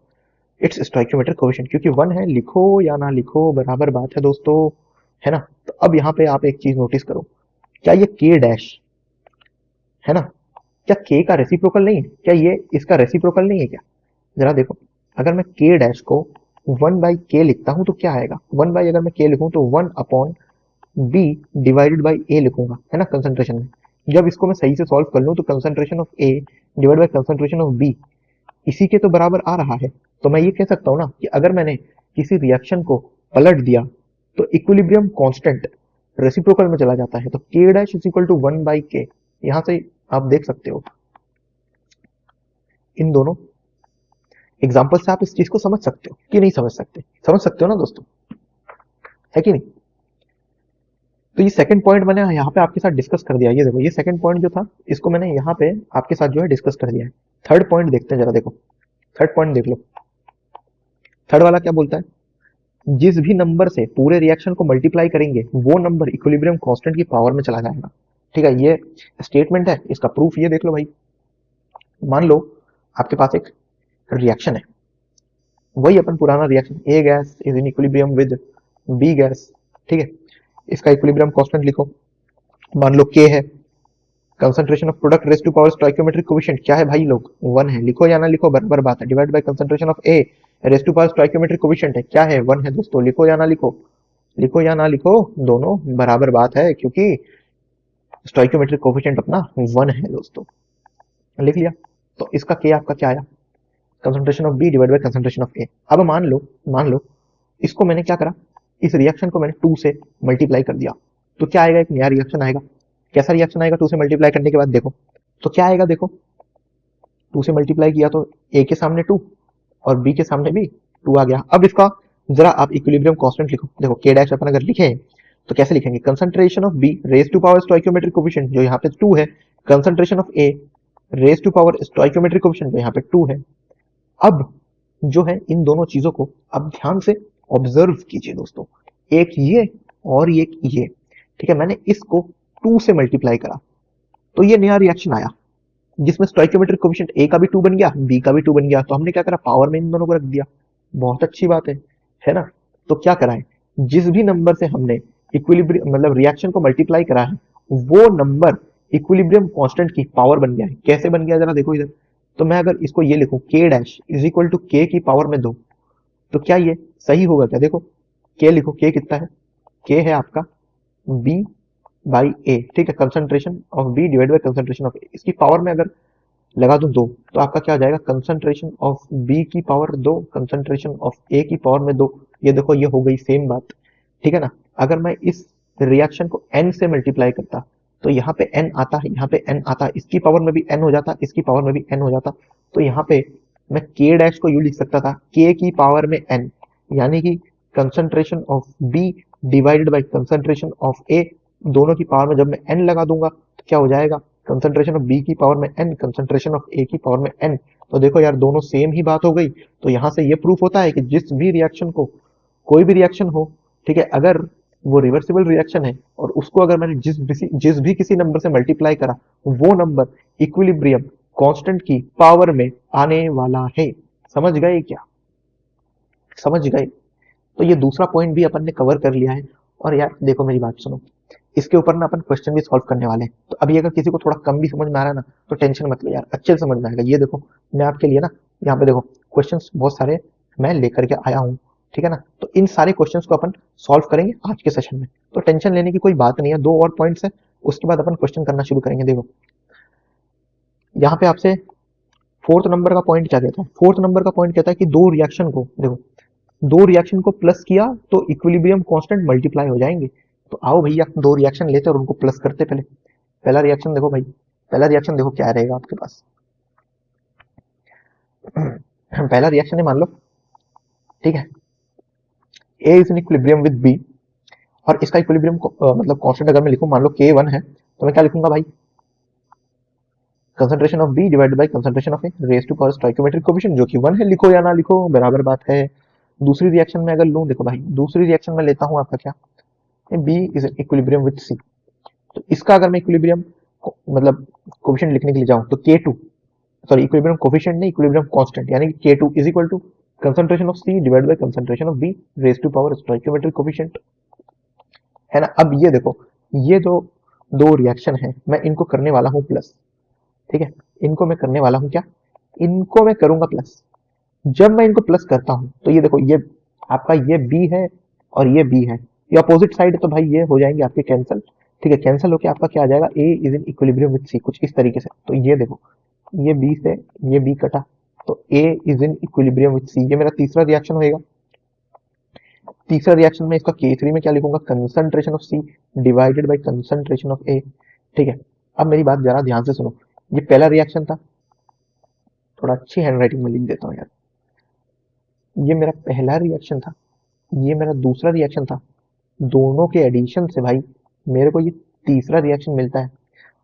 its stoichiometric coefficient, क्योंकि 1 है, लिखो या ना लिखो बराबर बात है दोस्तों, है ना। तो अब यहाँ पे आप एक चीज नोटिस करो, क्या ये के डैश है ना, क्या के का रेसिप्रोकल नहीं है, क्या ये इसका रेसिप्रोकल नहीं है क्या, जरा देखो। अगर मैं के डैश को 1 बाई के लिखता हूं तो क्या आएगा, 1 बाई अगर मैं के लिखूं तो 1 अपॉन बी डिवाइडेड बाई ए लिखूंगा, है ना, कंसंट्रेशन में। जब इसको मैं सही से सॉल्व कर लूं तो concentration of A divide by concentration of B इसी के तो बराबर आ रहा है। तो मैं ये कह सकता हूं ना कि अगर मैंने किसी रिएक्शन को पलट दिया तो इक्विलिब्रियम कांस्टेंट रेसिप्रोकल में चला जाता है। तो K dash is equal to 1 by K, यहां से आप देख सकते हो इन दोनों एग्जाम्पल से आप इस चीज को समझ सकते हो कि नहीं समझ सकते, समझ सकते हो ना दोस्तों, है कि नहीं। तो ये सेकंड पॉइंट मैंने यहाँ पे आपके साथ डिस्कस कर दिया। ये देखो ये सेकंड पॉइंट जो था इसको मैंने यहाँ पे आपके साथ जो है डिस्कस कर दिया है। थर्ड पॉइंट देखते हैं, जरा देखो थर्ड पॉइंट देख लो। थर्ड वाला क्या बोलता है, जिस भी नंबर से पूरे रिएक्शन को मल्टीप्लाई करेंगे वो नंबर इक्विलिब्रियम कांस्टेंट की पावर में चला जाएगा। ठीक है, ये स्टेटमेंट है, इसका प्रूफ ये देख लो भाई। मान लो आपके पास एक रिएक्शन है, वही अपन पुराना reaction, A gas is in equilibrium with B gas, ठीक है, इसका इक्विलिब्रियम कांस्टेंट लिखो। मान लो के है, concentration of product raise to power stoichiometric coefficient क्या है भाई लोग, 1 है, लिखो या ना लिखो बराबर बात है, divide by concentration of A raise to power stoichiometric coefficient है क्या है, 1 है दोस्तों, लिखो या ना लिखो, लिखो या ना लिखो दोनों बराबर बात है, क्योंकि स्टोइकियोमेट्रिक कोएफिशिएंट अपना 1 है दोस्तों, लिख लिया। तो इसका के आपका क्या आया, concentration of B divide by concentration of A. अब मान लो इसको मैंने क्या करा, इस रिएक्शन को मैंने 2 से मल्टीप्लाई कर दिया, तो क्या आएगा, एक नया रिएक्शन आएगा। कैसा रिएक्शन आएगा 2 से मल्टीप्लाई करने के बाद, देखो तो क्या आएगा, देखो 2 से मल्टीप्लाई किया तो ए के सामने 2 और बी के सामने भी 2 आ गया। अब इसका जरा आप इक्विलिब्रियम कांस्टेंट लिखो। देखो के डैश अपन अगर लिखे तो कैसे लिखेंगे, concentration of B raise to power stoichiometric coefficient जो यहाँ पे 2 है, concentration of A raise to power stoichiometric coefficient जो यहाँ पे 2 है। अब जो है इन दोनों चीजों को अब ध्यान से ऑब्जर्व कीजिए दोस्तों, एक ये और एक ये, ठीक है, मैंने इसको 2 से मल्टीप्लाई करा तो ये नया रिएक्शन आया जिसमें स्टोइकियोमेट्रिक कोएफिशिएंट ए का भी 2 बन गया, बी का भी 2 बन गया, तो हमने क्या करा, पावर में इन दोनों को रख दिया। बहुत अच्छी बात है ना। तो क्या करा है, जिस भी नंबर से हमने इक्विलिब्रियम मतलब रिएक्शन को मल्टीप्लाई करा है वो नंबर इक्विलिब्रियम कांस्टेंट की पावर बन गया है। कैसे बन गया जरा देखो इधर। तो मैं अगर इसको ये लिखूं के डैश इज इक्वल टू के की पावर में 2, तो क्या ये सही होगा क्या? देखो के लिखो, के कितना है? के है आपका बी बाई ए, ठीक है, concentration of B divide by concentration of A. इसकी पावर में अगर लगा दूं 2, तो आपका क्या हो जाएगा? कंसंट्रेशन ऑफ बी की पावर 2, कंसंट्रेशन ऑफ ए की पावर में 2। ये देखो ये हो गई सेम बात, ठीक है ना। अगर मैं इस रिएक्शन को n से मल्टीप्लाई करता तो यहाँ पे n आता है, यहाँ पे n आता, इसकी पावर में भी n हो जाता, इसकी पावर में भी n हो जाता। तो यहाँ पे मैं k डैश को यूं लिख सकता था k की पावर में n, यानी कि concentration of b divided by concentration of a, दोनों की पावर में जब मैं n लगा दूंगा तो क्या हो जाएगा? कंसंट्रेशन ऑफ b की पावर में n, कंसंट्रेशन ऑफ a की पावर में n। तो देखो यार दोनों सेम ही बात हो गई। तो यहाँ से ये प्रूफ होता है कि जिस भी रिएक्शन को, कोई भी रिएक्शन हो, ठीक है, अगर वो रिवर्सिबल रिएक्शन है और उसको अगर मैंने जिस भी किसी नंबर से मल्टीप्लाई करा, वो नंबर इक्विलिब्रियम कांस्टेंट की पावर में आने वाला है। समझ गए क्या? समझ गए? तो ये दूसरा पॉइंट भी अपन ने कवर कर लिया है। और यार देखो मेरी बात सुनो, इसके ऊपर ना अपन क्वेश्चन भी सॉल्व करने वाले हैं। तो अभी अगर किसी को थोड़ा कम भी समझ में आ रहा है ना, तो टेंशन मत लो यार, अच्छे से समझ में आएगा। ये देखो मैं आपके लिए ना यहाँ पे देखो क्वेश्चंस बहुत सारे मैं लेकर के आया हूँ, ठीक है ना। तो इन सारे क्वेश्चंस को अपन सॉल्व करेंगे आज के सेशन में। तो टेंशन लेने की कोई बात नहीं है, 2 और पॉइंट्स है, उसके बाद अपन क्वेश्चन करना शुरू करेंगे। देखो यहाँ पे आपसे फोर्थ नंबर का पॉइंट क्या कहता है? फोर्थ नंबर का पॉइंट कहता है कि दो रिएक्शन को, देखो दो रिएक्शन को प्लस किया तो इक्विलिब्रियम कांस्टेंट मल्टीप्लाई हो जाएंगे। तो आओ भैया दो रिएक्शन लेते और उनको प्लस करते। पहले पहला रिएक्शन देखो भाई, पहला रिएक्शन देखो क्या रहेगा आपके पास। पहला रिएक्शन है मान लो, ठीक है, A is in equilibrium with B, और इसका इक्विलिब्रियम मतलब कांस्टेंट अगर मैं लिखूं, मान लो के 1 है, तो मैं क्या लिखूंगा भाई? Concentration of B divided by concentration of A raise to power stoichiometric coefficient, जो कि 1 है। लिखो या ना लिखो बराबर बात है। दूसरी रिएक्शन में अगर लूं, देखो भाई दूसरी रिएक्शन में लेता हूं आपका क्या, B is in equilibrium with C. तो इसका अगर मैं इक्विलिब्रियम मतलब कोएफिशिएंट लिखने के लिए जाऊं तो K2, सॉरी इक्विलिब्रियम कोएफिशिएंट नहीं, इक्विलिब्रियम कांस्टेंट, यानी कि K2 is equal to concentration of C divide by concentration of B raise to power stoichiometric coefficient, है ना। अब ये देखो, ये दो दो रिएक्शन है, मैं इनको करने वाला हूं प्लस, ठीक है, इनको मैं करने वाला हूं क्या, इनको मैं करूंगा प्लस। जब मैं इनको प्लस करता हूं तो ये देखो, ये आपका ये बी है और ये बी है, ये अपोजिट साइड, तो भाई ये हो जाएंगे आपके कैंसिल, ठीक है। कैंसिल होके आपका क्या आ जाएगा? A is in equilibrium with C, कुछ इस तरीके से। तो ये देखो, ये बी से ये बी कटा, तो A is in equilibrium with C, ये मेरा तीसरा रिएक्शन होएगा। तीसरा रिएक्शन में इसका K3 में क्या लिखूंगा? Concentration of C divided by concentration of A, ठीक है। अब मेरी बात जरा ध्यान से सुनो, ये पहला रिएक्शन था, थोड़ा अच्छी हैंडराइटिंग में लिख देता हूँ यार। ये मेरा पहला रिएक्शन था, ये मेरा दूसरा रिएक्शन था, दोनों के एडिशन से भाई मेरे को ये तीसरा रिएक्शन मिलता है।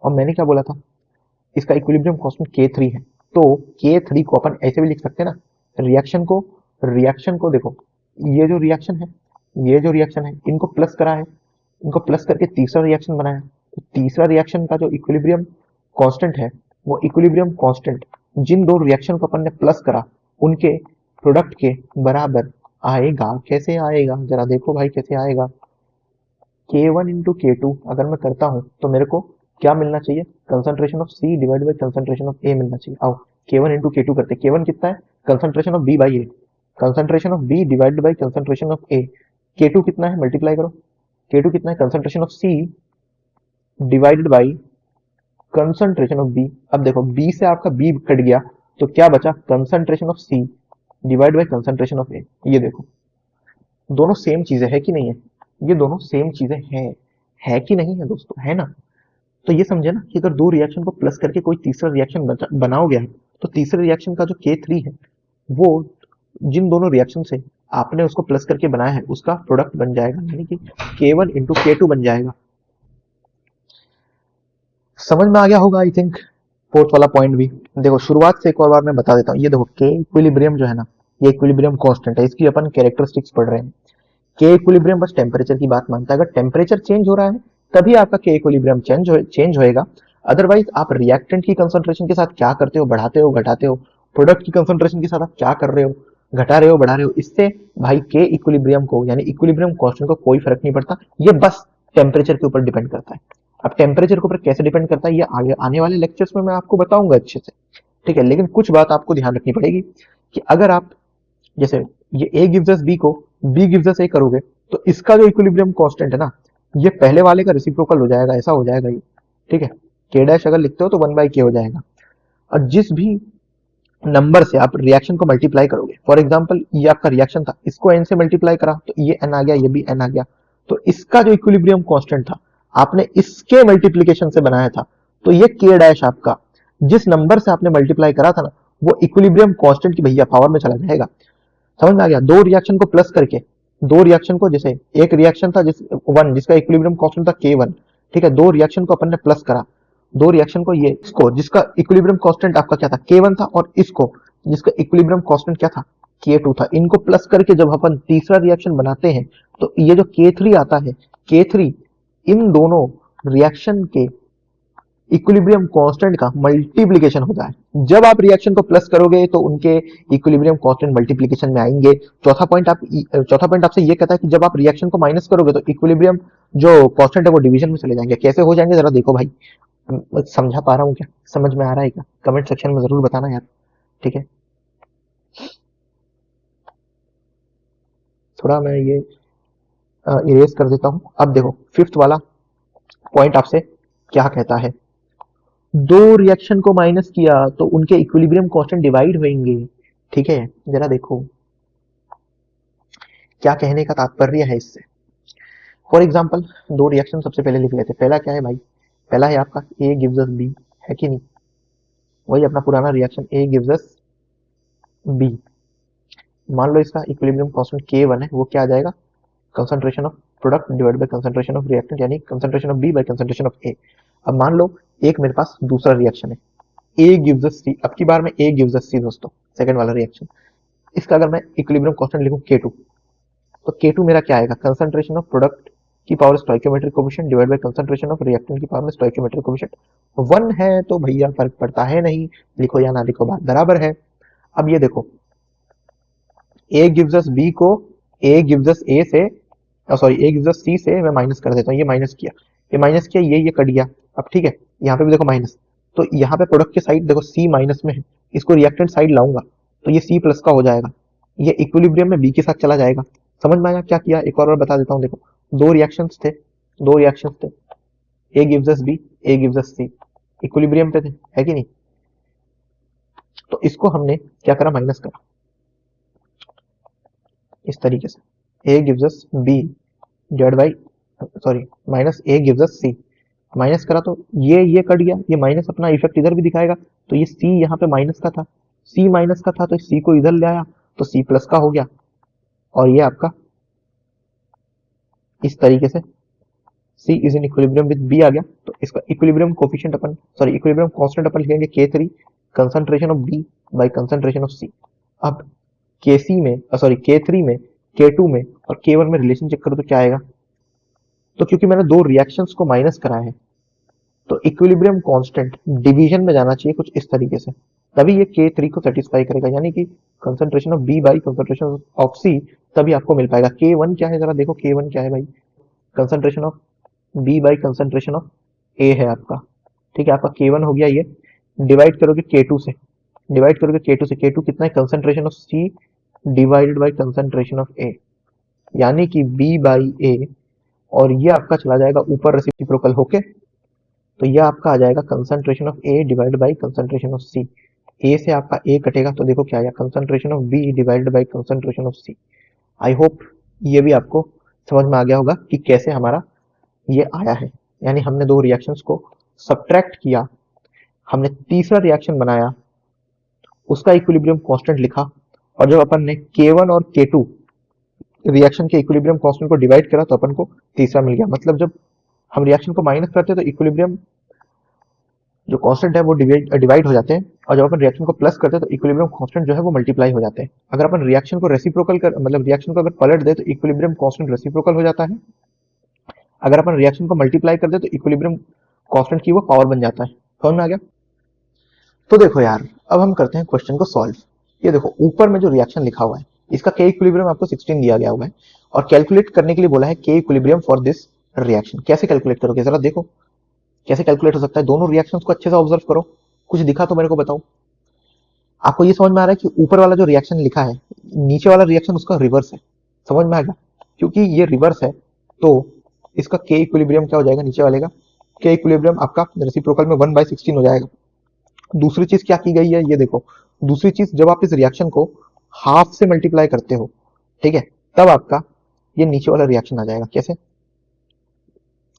और मैंने क्या बोला था? इसका इक्विलिब्रियम कांस्टेंट K3 है। तो K3 को अपन ऐसे भी लिख सकते हैं ना, रिएक्शन को देखो, ये जो रिएक्शन है, ये जो रिएक्शन है, इनको प्लस करा है, इनको प्लस करके तीसरा रिएक्शन बनाया। तो तीसरा रिएक्शन का जो इक्विलिब्रियम कांस्टेंट है, वो इक्विलिब्रियम कांस्टेंट जिन दो रिएक्शन को अपन ने प्लस करा उनके प्रोडक्ट के बराबर आएगा। कैसे आएगा जरा देखो भाई, कैसे आएगा? K1 इंटू K2 अगर मैं करता हूं तो मेरे को क्या मिलना चाहिए? Concentration of C divide by concentration of A मिलना चाहिए। आओ K1 इंटू K2 करते। K1 कितना है? Concentration of B by A, concentration of B divide by concentration of A। K2 कितना है? मल्टीप्लाई करो। K2 कितना है? Concentration of C divided by concentration of B। अब देखो B से आपका B कट गया, तो क्या बचा? Concentration of C divide by concentration of A। ये देखो दोनों सेम चीजें है कि नहीं है? ये दोनों सेम चीजें हैं, है कि नहीं है दोस्तों? है ना। तो ये समझे ना कि अगर दो रिएक्शन को प्लस करके कोई तीसरा रिएक्शन बनाओगे आप, तो तीसरे रिएक्शन का जो K3 है, वो जिन दोनों रिएक्शन से आपने उसको प्लस करके बनाया है उसका प्रोडक्ट बन जाएगा, यानी कि K1 इंटू K2 बन जाएगा। समझ में आ गया होगा आई थिंक फोर्थ वाला पॉइंट भी। देखो शुरुआत से एक और बार मैं बता देता हूँ। ये देखो के इक्विलिब्रियम जो है ना, ये इक्विलिब्रियम कांस्टेंट है, इसकी अपन कैरेक्टरिस्टिक्स पढ़ रहे हैं। के इक्विलिब्रियम बस टेम्परेचर की बात मानता है, अगर टेम्परेचर चेंज हो रहा है तभी आपका के इक्विलिब्रियम चेंज होएगा। अदरवाइज आप रिएक्टेंट की कंसंट्रेशन के साथ क्या करते हो? बढ़ाते हो, घटाते हो। प्रोडक्ट की कंसंट्रेशन के साथ आप क्या कर रहे हो? घटा रहे हो, बढ़ा रहे हो। इससे भाई के इक्विलिब्रियम को यानी इक्विलिब्रियम कांस्टेंट को कोई फर्क नहीं पड़ता, ये बस टेम्परेचर के ऊपर डिपेंड करता है। अब टेम्परेचर के ऊपर कैसे डिपेंड करता है ये आगे आने वाले लेक्चर्स में मैं आपको बताऊंगा अच्छे से, ठीक है। लेकिन कुछ बात आपको ध्यान रखनी पड़ेगी कि अगर आप जैसे ये A गिव्स अस B को B गिव्स अस A करोगे तो इसका जो इक्विलिब्रियम कांस्टेंट है ना, ये पहले वाले का रेसिप्रोकल हो जाएगा, ऐसा हो जाएगा ये, ठीक है। K डैश अगर लिखते हो तो 1/K हो जाएगा। और जिस भी नंबर से आप रिएक्शन को मल्टीप्लाई करोगे, फॉर एग्जांपल ये आपका रिएक्शन था, इसको n से मल्टीप्लाई करा तो ये n आ गया, ये भी n आ गया, तो इसका जो इक्विलिब्रियम कांस्टेंट था आपने इसके मल्टीप्लिकेशन से बनाया था, तो ये K डैश आपका जिस नंबर से आपने मल्टीप्लाई करा था ना, वो इक्विलिब्रियम कांस्टेंट की भैया पावर में चला जाएगा। समझ में आ गया? दो रिएक्शन को प्लस करके, दो रिएक्शन को, जैसे एक रिएक्शन था जिस वन जिसका इक्विलिब्रियम कांस्टेंट था K1, ठीक है, दो रिएक्शन को अपन ने प्लस करा, दो रिएक्शन को, ये इसको जिसका इक्विलिब्रियम कांस्टेंट आपका क्या था K1 था, और इसको जिसका इक्विलिब्रियम कांस्टेंट क्या था K2 था, इनको प्लस करके जब अपन तीसरा रिएक्शन बनाते हैं तो ये जो K3 आता है, K3 इन दोनों रिएक्शन के इक्विलिब्रियम कांस्टेंट का मल्टीप्लिकेशन होता है। जब आप रिएक्शन को प्लस करोगे तो उनके इक्विलिब्रियम कांस्टेंट मल्टीप्लिकेशन में आएंगे। चौथा पॉइंट आपसे ये कहता है कि जब आप रिएक्शन को माइनस करोगे तो इक्विलिब्रियम जो कांस्टेंट है वो डिवीजन में चले जाएंगे। कैसे हो जाएंगे जरा देखो भाई, समझा पा रहा हूँ क्या, समझ में आ रहा है क्या? कमेंट सेक्शन में जरूर बताना यार, ठीक है। थोड़ा मैं ये इरेज कर देता हूँ। अब देखो फिफ्थ वाला पॉइंट आपसे क्या कहता है, दो रिएक्शन को माइनस किया तो उनके इक्विलिब्रियम कांस्टेंट डिवाइड होंगे, ठीक है। जरा देखो क्या कहने का तात्पर्य है इससे। फॉर एग्जांपल दो रिएक्शन सबसे पहले लिख लेते हैं। पहला क्या है भाई, पहला है आपका A गिव्स अस B, है कि नहीं, वही अपना पुराना reaction A gives us B। मान लो इसका इक्विलिब्रियम कांस्टेंट K1 है, वो क्या आ जाएगा, concentration of product divide by concentration of reactant, यानी concentration of B by concentration of A। अब मान लो एक मेरे पास दूसरा रिएक्शन है A गिव्स अस C, अब की बार में A गिव्स अस C दोस्तों, सेकंड वाला रिएक्शन। इसका अगर मैं इक्विलिब्रियम कांस्टेंट लिखूं K2, तो K2 मेरा क्या आएगा, कंसंट्रेशन ऑफ प्रोडक्ट की power stoichiometric coefficient divide by concentration of reactant की पावर में स्टोइकियोमेट्रिक कोफिशिएंट। 1 है तो भैया फर्क पड़ता है नहीं, लिखो या ना लिखो बात बराबर है। अब ये देखो A गिव्स अस B को A गिव्स अस A से, sorry A gives us C से मैं माइनस कर देता हूँ। ये माइनस किया, ये माइनस किया, ये कट गया। अब ठीक है, यहाँ पे भी देखो माइनस, तो यहाँ पे प्रोडक्ट की साइड देखो C माइनस में है, इसको रिएक्टेंट साइड लाऊंगा तो ये C प्लस का हो जाएगा, ये इक्विलिब्रियम में B के साथ चला जाएगा। समझ में आया क्या किया? एक और बार बता देता हूँ। देखो दो रिएक्शंस थे, दो रिएक्शंस थे, A gives us B, A gives us C, equilibrium पे थे, है कि नहीं। तो इसको हमने क्या करा, माइनस करा इस तरीके से, A gives us B divide by, sorry minus A gives us C, minus करा तो ये कट गया, ये माइनस अपना इफेक्ट इधर भी दिखाएगा, तो ये C यहाँ पे माइनस का था, C माइनस का था तो C को इधर ले आया तो C प्लस का हो गया, और ये आपका इस तरीके से C is in equilibrium with B आ गया। तो इसका इक्विलिब्रियम कोफिशिएंट अपन, सॉरी इक्विलिब्रियम कांस्टेंट अपन लिखेंगे K3 concentration of B by concentration of C। अब KC में, सॉरी K3 में, K2 में और K1 में रिलेशन चेक करो तो क्या आएगा, तो क्योंकि मैंने दो रिएक्शंस को माइनस करा है तो इक्विलिब्रियम कांस्टेंट डिवीजन में जाना चाहिए कुछ इस तरीके से, तभी ये K3 को सेटिस्फाई करेगा, यानी कि concentration of B by concentration of C, तभी आपको मिल पाएगा। K1 क्या है जरा देखो, K1 क्या है भाई, concentration of B by concentration of A है आपका, ठीक है। आपका K1 हो गया, ये डिवाइड करोगे K2 से, डिवाइड करोगे K2 से, K2 कितना है, concentration of C divided by concentration of A, यानी कि B बाई A, और ये आपका चला जाएगा ऊपर रेसिप्रोकल होके, तो ये आपका आ जाएगा concentration of A divided by concentration of C। A से आपका A कटेगा तो देखो क्या आया, concentration of B divided by concentration of C। I hope ये भी आपको समझ में आ गया होगा कि कैसे हमारा ये आया है, यानी हमने दो रिएक्शंस को सब्ट्रैक्ट किया, हमने तीसरा रिएक्शन बनाया, उसका इक्विलिब्रियम कांस्टेंट लिखा, और जब अपन ने K1 और K2 रिएक्शन के इक्विलिब्रियम कांस्टेंट को डिवाइड करा तो अपन को तीसरा मिल गया। मतलब जब हम रिएक्शन को माइनस करते हैं तो इक्विलिब्रियम जो कांस्टेंट है वो डिवाइड हो जाते हैं, और जब अपन रिएक्शन को प्लस करते हैं तो इक्विलिब्रियम कांस्टेंट जो है वो मल्टीप्लाई हो जाते हैं। अगर अपन रिएक्शन को रेसिप्रोकल कर, मतलब रिएक्शन को अगर पलट दे तो इक्विलिब्रियम कांस्टेंट रेसिप्रोकल हो जाता है, अगर अपन रिएक्शन को मल्टीप्लाई कर दे तो इक्विलिब्रियम कांस्टेंट की वो पावर बन जाता है। समझ में आ गया? तो देखो यार, अब हम करते हैं क्वेश्चन को सॉल्व। ये देखो ऊपर में जो रिएक्शन लिखा हुआ है इसका K इक्विलिब्रियम आपको 16 दिया गया हुआ है, और कैलकुलेट करने के लिए बोला है K equilibrium for this reaction. कैसे कैलकुलेट करोगे जरा देखो, कैसे कैलकुलेट हो सकता है? दोनों रिएक्शंस को अच्छे से ऑब्जर्व करो, कुछ दिखा तो मेरे को बताओ। आपको ये समझ में आ रहा है कि ऊपर वाला जो रिएक्शन लिखा है, नीचे वाला रिएक्शन उसका रिवर्स है। समझ में आएगा? क्योंकि ये रिवर्स है तो इसका के इक्विलिब्रियम क्या हो जाएगा? नीचे वाले का के इक्विलिब्रियम आपका रेसिप्रोकल में 1/16 हो जाएगा। दूसरी चीज क्या की गई है ये देखो, दूसरी चीज जब आप इस रिएक्शन को हाफ से मल्टीप्लाई करते हो, ठीक है, तब आपका ये नीचे वाला रिएक्शन आ जाएगा। कैसे?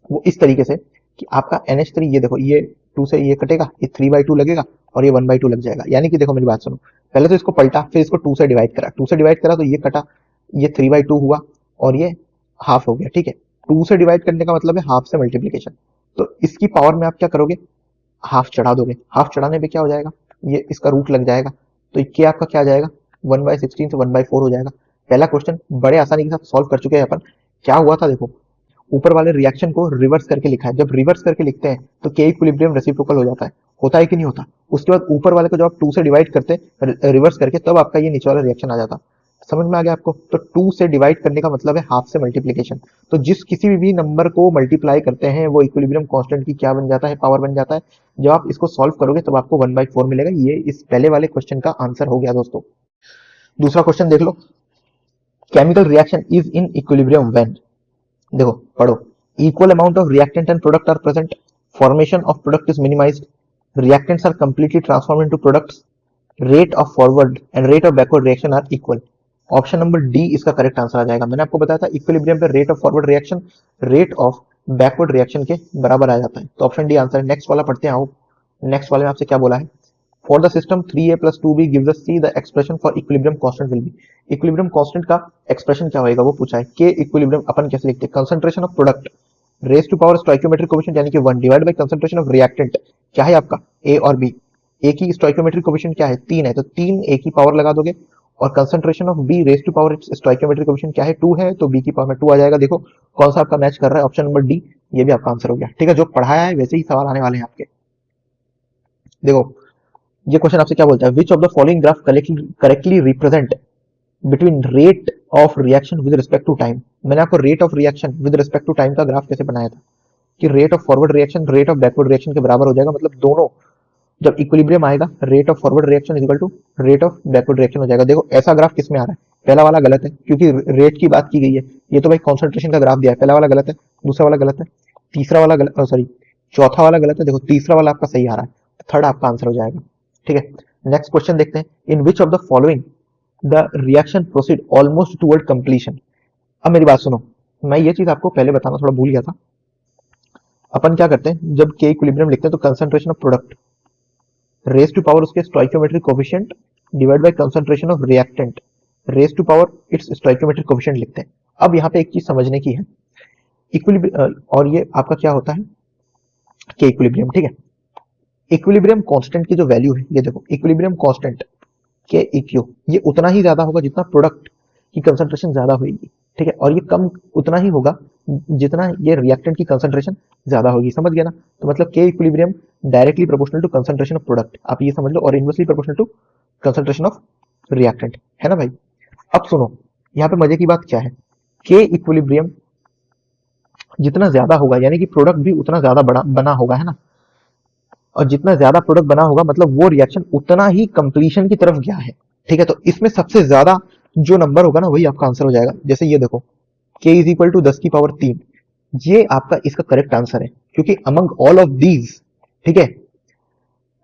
वो इस तरीके से कि आपका NH3, ये देखो, ये 2 से ये कटेगा, ये 3/2 लगेगा और ये 1/2 लग जाएगा। यानी कि देखो मेरी बात सुनो, पहले तो इसको पलटा, फिर इसको 2 से डिवाइड करा, 2 से डिवाइड करा तो ये कटा, ये 3/2 हुआ और ये हाफ हो गया। ठीक है, 2 से डिवाइड करने का मतलब है हाफ से मल्टीप्लीकेशन। तो इसकी पावर में आप क्या करोगे? हाफ चढ़ा दोगे। हाफ चढ़ाने पे क्या हो जाएगा? ये इसका रूट लग जाएगा, तो ये आपका क्या आ जाएगा? 1/16 से 1/4 हो जाएगा। पहला क्वेश्चन बड़े आसानी के साथ सॉल्व कर चुके हैं अपन। क्या हुआ था देखो, ऊपर वाले रिएक्शन को रिवर्स करके लिखा है। जब रिवर्स करके लिखते हैं तो के इक्विलिब्रियम रेसिप्रोकल हो जाता है। होता है कि नहीं होता? उसके बाद ऊपर वाले को जब आप 2 से डिवाइड करते रिवर्स करके, तब आपका ये नीचे वाला रिएक्शन आ जाता। समझ में आ गया आपको? तो 2 से डिवाइड करने का मतलब है हाफ से मल्टीप्लीकेशन। तो जिस किसी भी नंबर को मल्टीप्लाई करते हैं वो इक्विलिब्रियम कांस्टेंट की क्या बन जाता है? पावर बन जाता है। जब आप इसको सॉल्व करोगे तब आपको 1/4 मिलेगा। ये इस पहले वाले क्वेश्चन का आंसर हो गया दोस्तों। दूसरा क्वेश्चन देख लो, chemical reaction is in equilibrium when, देखो पढ़ो, equal amount of reactant and product are present, formation of product is minimized, reactants are completely transformed into products, rate of forward and rate of backward reaction are equal। Option number D इसका correct answer आ जाएगा। मैंने आपको बताया था equilibrium पे rate of forward reaction rate of backward reaction के बराबर आ जाता है, तो ऑप्शन डी आंसर है। नेक्स्ट वाला पढ़ते हैं आओ। नेक्स्ट वाले में आपसे क्या बोला है? For the system 3a + 2b gives us see the expression for equilibrium constant will be. Equilibrium constant का एक्सप्रेशन क्या होगा वो पूछा है। के इक्विलिब्रियम अपन कैसे लिखते हैं? Concentration of product raise to power stoichiometric coefficient यानी कि 1 divide by concentration of reactant, क्या है आपका? ए और बी। ए की स्टोइकियोमेट्रिक कोएफिशिएंट क्या है? 3 है, तो 3 ए की पावर लगा दोगे, और concentration of B raise to power stoichiometric coefficient क्या है? 2 है, तो बी की पावर में 2 आ जाएगा। देखो कौन सा आपका मैच कर रहा है? ऑप्शन नंबर डी, ये भी आपका आंसर हो गया। ठीक है, जो पढ़ाया है वैसे ही सवाल आने वाले हैं आपके। देखो ये क्वेश्चन आपसे क्या बोलता है? Which of the following graph correctly represent between rate of reaction with respect to time. मैंने आपको rate of reaction with respect to time का ग्राफ कैसे बनाया था कि rate of forward reaction rate of backward reaction के बराबर हो जाएगा। मतलब दोनों जब इक्विलिब्रियम आएगा, rate of forward reaction equal to rate of backward reaction हो जाएगा। देखो ऐसा ग्राफ किसमें आ रहा है? पहला वाला गलत है क्योंकि रेट की बात की गई है। ये तो भाई कॉन्सेंट्रेशन का ग्राफ दिया है। पहला वाला गलत है, दूसरा वाला गलत है, तीसरा वाला गलत, सॉरी चौथा वाला गलत है। देखो तीसरा वाला आपका सही आ रहा है, थर्ड आपका आंसर हो जाएगा। ठीक है, नेक्स्ट क्वेश्चन देखते हैं। In which of the following the reaction proceed almost toward completion. अब मेरी बात सुनो, मैं ये चीज आपको पहले बताना थोड़ा भूल गया था। अपन क्या करते हैं जब के इक्विलिब्रियम लिखते हैं तो concentration of product raise to power उसके stoichiometric coefficient divide by concentration of reactant raise to power its stoichiometric coefficient लिखते हैं। अब यहाँ पे एक चीज समझने की है, इक्विलिब्रियम और ये आपका क्या होता है? के इक्विलिब्रियम। ठीक है, इक्विलिब्रियम कांस्टेंट की जो वैल्यू है, ये देखो इक्विलिब्रियम कांस्टेंट के इक्यू, ये उतना ही ज्यादा होगा जितना प्रोडक्ट की कंसंट्रेशन ज्यादा होगी। ठीक है, और ये कम उतना ही होगा जितना ये रिएक्टेंट की कंसंट्रेशन ज्यादा होगी। समझ गया ना? तो मतलब K equilibrium directly proportional to concentration of product, आप ये समझ लो, और inversely proportional to concentration of reactant, है ना भाई? अब सुनो, यहाँ पे मजे की बात क्या है, के इक्विलिब्रियम जितना ज्यादा होगा यानी कि प्रोडक्ट भी उतना ज्यादा बड़ा बना होगा, है ना? और जितना ज्यादा प्रोडक्ट बना होगा मतलब वो रिएक्शन उतना ही कंप्लीशन की तरफ गया है। ठीक है, तो इसमें सबसे ज्यादा जो नंबर होगा ना वही आपका आंसर हो जाएगा। जैसे ये देखो k इज इक्वल टू 10⁻3, ये आपका इसका करेक्ट आंसर है क्योंकि अमंग ऑल ऑफ दीज, ठीक है,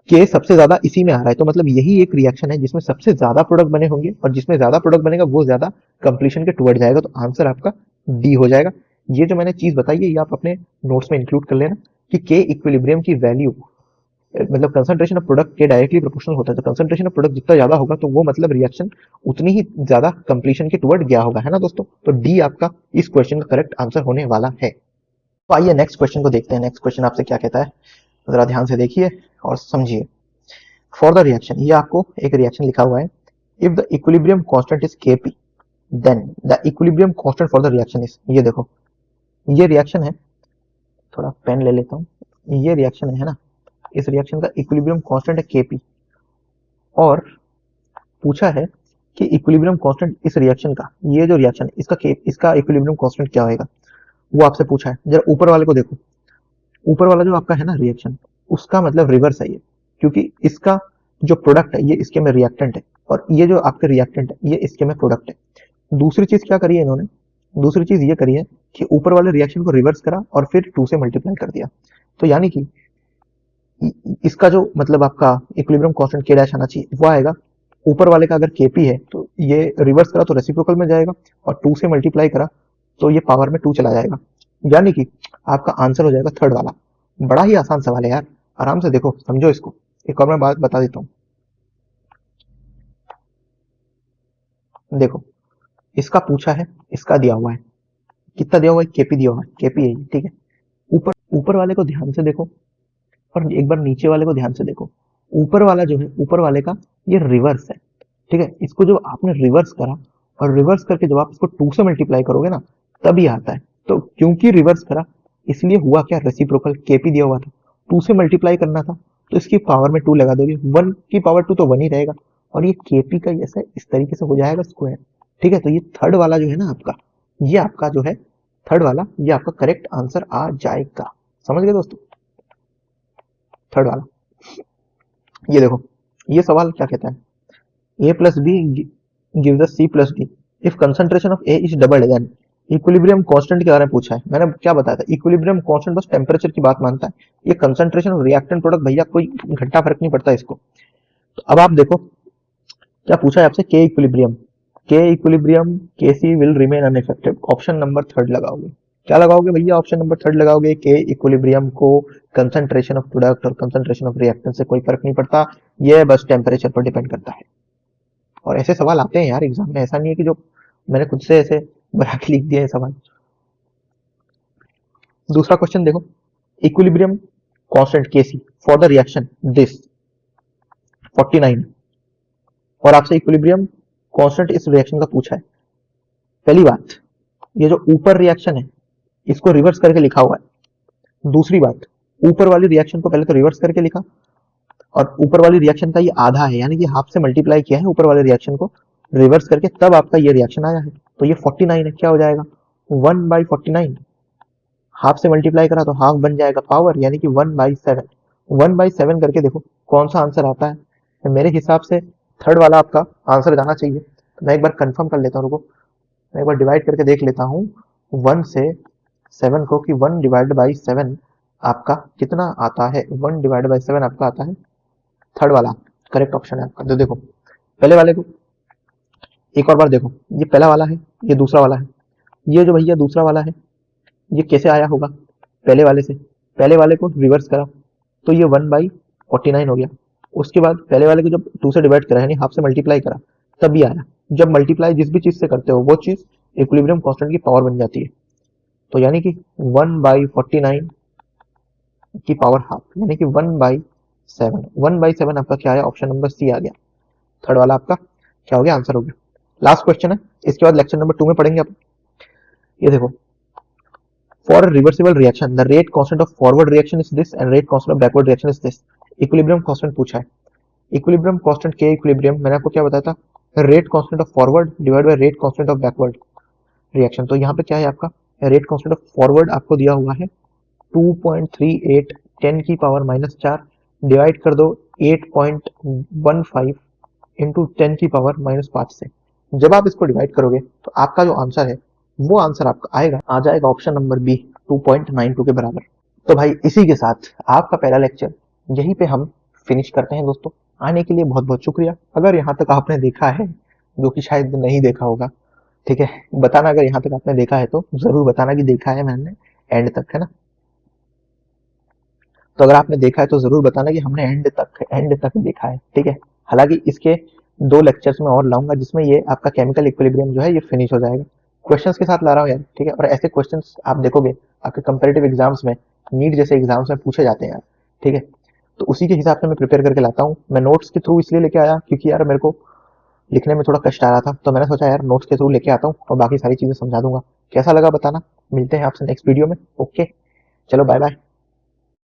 के सबसे ज्यादा इसी में आ रहा है। तो मतलब यही एक रिएक्शन है जिसमें सबसे ज्यादा प्रोडक्ट बने होंगे, और जिसमें ज्यादा प्रोडक्ट बनेगा वो ज्यादा कंप्लीशन के टुवर्ड जाएगा। तो आंसर आपका डी हो जाएगा। ये जो मैंने चीज बताई है ये आप अपने नोट्स में इंक्लूड कर लेना कि के इक्विलिब्रियम की वैल्यू मतलब कंसंट्रेशन ऑफ प्रोडक्ट के डायरेक्टली प्रोपोर्शनल होता है। तो कंसंट्रेशन ऑफ प्रोडक्ट जितना ज्यादा होगा तो वो मतलब रिएक्शन उतनी ही ज्यादा कंप्लीशन के टुवर्ड गया होगा, है ना दोस्तों? तो डी आपका इस क्वेश्चन का करेक्ट आंसर होने वाला है। तो आइए नेक्स्ट क्वेश्चन को देखते हैं। नेक्स्ट क्वेश्चन आपसे क्या कहता है, जरा ध्यान से देखिए और समझिए। फॉर द रिएक्शन, ये आपको एक रिएक्शन लिखा हुआ है, if the equilibrium constant is Kp then the equilibrium constant for the reaction is, ये देखो ये रिएक्शन है, थोड़ा पेन ले लेता हूँ, ये रिएक्शन है ना, इस रिएक्शन का इक्विलिब्रियम कांस्टेंट है Kp, और पूछा है कि इक्विलिब्रियम कांस्टेंट इस रिएक्शन का, ये जो रिएक्शन है इसका इक्विलिब्रियम कांस्टेंट क्या होगा वो आपसे पूछा है। जरा ऊपर वाले को देखो, ऊपर वाला जो आपका है ना रिएक्शन, उसका मतलब रिवर्स है ये, क्योंकि इसका जो प्रोडक्ट है ये इसके में रिएक्टेंट है, और ये जो आपके रिएक्टेंट है ये इसके में प्रोडक्ट है। दूसरी चीज क्या करी है इन्होंने, दूसरी चीज ये करी है कि ऊपर वाले रिएक्शन को रिवर्स करा और फिर 2 से मल्टीप्लाई कर दिया। तो यानी कि इसका जो मतलब आपका इक्विलिब्रियम कांस्टेंट के डैश आना चाहिए वो आएगा, ऊपर वाले का अगर केपी है तो ये रिवर्स करा तो रेसिप्रोकल में जाएगा, और 2 से मल्टीप्लाई करा तो ये पावर में 2 चला जाएगा। यानी कि आपका आंसर हो जाएगा थर्ड वाला। बड़ा ही आसान सवाल है यार, आराम से देखो समझो इसको। एक और मैं बात बता देता हूँ, देखो इसका पूछा है, इसका दिया हुआ है, कितना दिया हुआ है, केपी दिया हुआ है, केपी है ठीक है। ऊपर ऊपर वाले को ध्यान से देखो और एक बार नीचे वाले को ध्यान से देखो। ऊपर वाला जो है, ऊपर वाले का ये रिवर्स है, ठीक है। इसको जो आपने रिवर्स करा और रिवर्स करके जब आप इसको 2 से मल्टीप्लाई करोगे ना तभी आता है। तो क्योंकि रिवर्स करा इसलिए हुआ क्या, रेसिप्रोकल, केपी दिया हुआ था, 2 से मल्टीप्लाई करना था तो इसकी पावर में 2 लगा दोगे, 1 की पावर 2 तो 1 ही रहेगा, और ये केपी का ऐसा इस तरीके से हो जाएगा स्क्वायर, ठीक है। तो ये थर्ड वाला जो है ना आपका, ये आपका जो है थर्ड वाला, ये आपका करेक्ट आंसर आ जाएगा। समझ गए दोस्तों, थर्ड वाला। ये देखो ये सवाल क्या कहता है, a plus b gives us c plus d if concentration of a is doubled then equilibrium constant के बारे में पूछा है। मैंने क्या बताया था, इक्विलिब्रियम कांस्टेंट बस टेम्परेचर की बात मानता है, ये कंसंट्रेशन और रिएक्टेंट प्रोडक्ट भैया कोई घंटा फर्क नहीं पड़ता इसको। तो अब आप देखो क्या पूछा है आपसे, के equilibrium K C will remain unaffective, option number third लगाओगे। क्या लगाओगे भैया, ऑप्शन नंबर थर्ड लगाओगे, के इक्विलिब्रियम को कंसंट्रेशन ऑफ प्रोडक्ट और कंसंट्रेशन ऑफ रिएक्टेंट से कोई फर्क नहीं पड़ता, ये बस टेम्परेचर पर डिपेंड करता है। और ऐसे सवाल आते हैं यार एग्जाम में, ऐसा नहीं है कि जो मैंने खुद से ऐसे बना के लिख दिए सवाल। दूसरा क्वेश्चन देखो, equilibrium constant KC for the reaction this 49, और आपसे इक्विलिब्रियम कांस्टेंट इस रिएक्शन का पूछा है। पहली बात, ये जो ऊपर रिएक्शन है इसको रिवर्स करके लिखा हुआ है। दूसरी बात, ऊपर वाली रिएक्शन को पहले तो रिवर्स करके लिखा, और ऊपर वाली रिएक्शन का ये आधा है, यानी कि हाफ से मल्टीप्लाई किया है ऊपर वाले रिएक्शन को रिवर्स करके, तब आपका ये रिएक्शन आया है। तो ये 49 है, क्या हो जाएगा 1/49, हाफ से मल्टीप्लाई करा तो हाफ बन जाएगा पावर, यानी कि 1/7। 1/7 करके देखो कौन सा आंसर आता है। तो मेरे हिसाब से थर्ड वाला आपका आंसर जाना चाहिए। तो मैं एक बार कंफर्म कर लेता हूँ, रुको मैं एक बार डिवाइड करके देख लेता हूँ 1 से 7 को, कि 1/7 आपका कितना आता है, 1/7 आपका आता है थर्ड वाला, करेक्ट ऑप्शन है आपका। तो देखो पहले वाले को एक और बार देखो, ये पहला वाला है, ये दूसरा वाला है, ये जो भैया दूसरा वाला है ये कैसे आया होगा, पहले वाले से, पहले वाले को रिवर्स करा तो ये 1/49 हो गया। उसके बाद पहले वाले को जब 2 से डिवाइड करा यानी हाफ से मल्टीप्लाई करा तब ये आया। जब मल्टीप्लाई जिस भी चीज से करते हो वो चीज इक्विलिब्रियम कांस्टेंट की पावर बन जाती है। तो यानी कि 1/49 की पावर हाफ, यानी कि 1/7, 1/7 आपका क्या है, ऑप्शन नंबर सी आ गया। थर्ड वाला आपका क्या हो गया, आंसर हो गया। लास्ट क्वेश्चन है, इसके बाद लेक्चर नंबर 2 में पढ़ेंगे आप। ये देखो, for reversible reaction the rate constant of forward reaction is this and rate constant of backward reaction is this. Equilibrium constant पूछा है, इक्विलिब्रियम कांस्टेंट के इक्विलिब्रियम मैंने आपको क्या बताया था, rate constant of forward divide by rate constant of backward reaction. तो यहाँ पे क्या है आपका, रेट कांस्टेंट ऑफ फॉरवर्ड आपको दिया हुआ है 2.38 10 की पावर -4 डिवाइड कर दो 8.15 इंटू 10 की पावर -5 से। जब आप इसको डिवाइड करोगे तो आपका जो आंसर है वो आंसर आपका आएगा, आ जाएगा ऑप्शन नंबर बी 2.92 के बराबर। तो भाई इसी के साथ आपका पहला लेक्चर यहीं पे हम फिनिश करते हैं दोस्तों। आने के लिए बहुत बहुत शुक्रिया। अगर यहाँ तक आपने देखा है, जो कि शायद नहीं देखा होगा, ठीक है, बताना अगर यहाँ तक आपने देखा है तो जरूर बताना कि देखा है मैंने एंड तक, है ना। तो अगर आपने देखा है तो जरूर बताना कि हमने एंड तक देखा है, ठीक है। हालांकि इसके 2 लेक्चर्स में और लाऊंगा जिसमें ये आपका केमिकल इक्विलिब्रियम जो है ये फिनिश हो जाएगा। क्वेश्चंस के साथ ला रहा हूँ यार, ठीक है। और ऐसे क्वेश्चंस आप देखोगे आपके कंपेरेटिव एग्जाम्स में, नीट जैसे एग्जाम्स में पूछे जाते हैं यार, ठीक है। तो उसी के हिसाब से मैं प्रिपेयर करके लाता हूँ। मैं नोट्स के थ्रू इसलिए लेके आया क्योंकि यार मेरे को लिखने में थोड़ा कष्ट आ रहा था, तो मैंने सोचा यार नोट्स के थ्रू लेके आता हूँ और बाकी सारी चीजें समझा दूंगा। कैसा लगा बताना, मिलते हैं आपसे नेक्स्ट वीडियो में। ओके, चलो बाय बाय।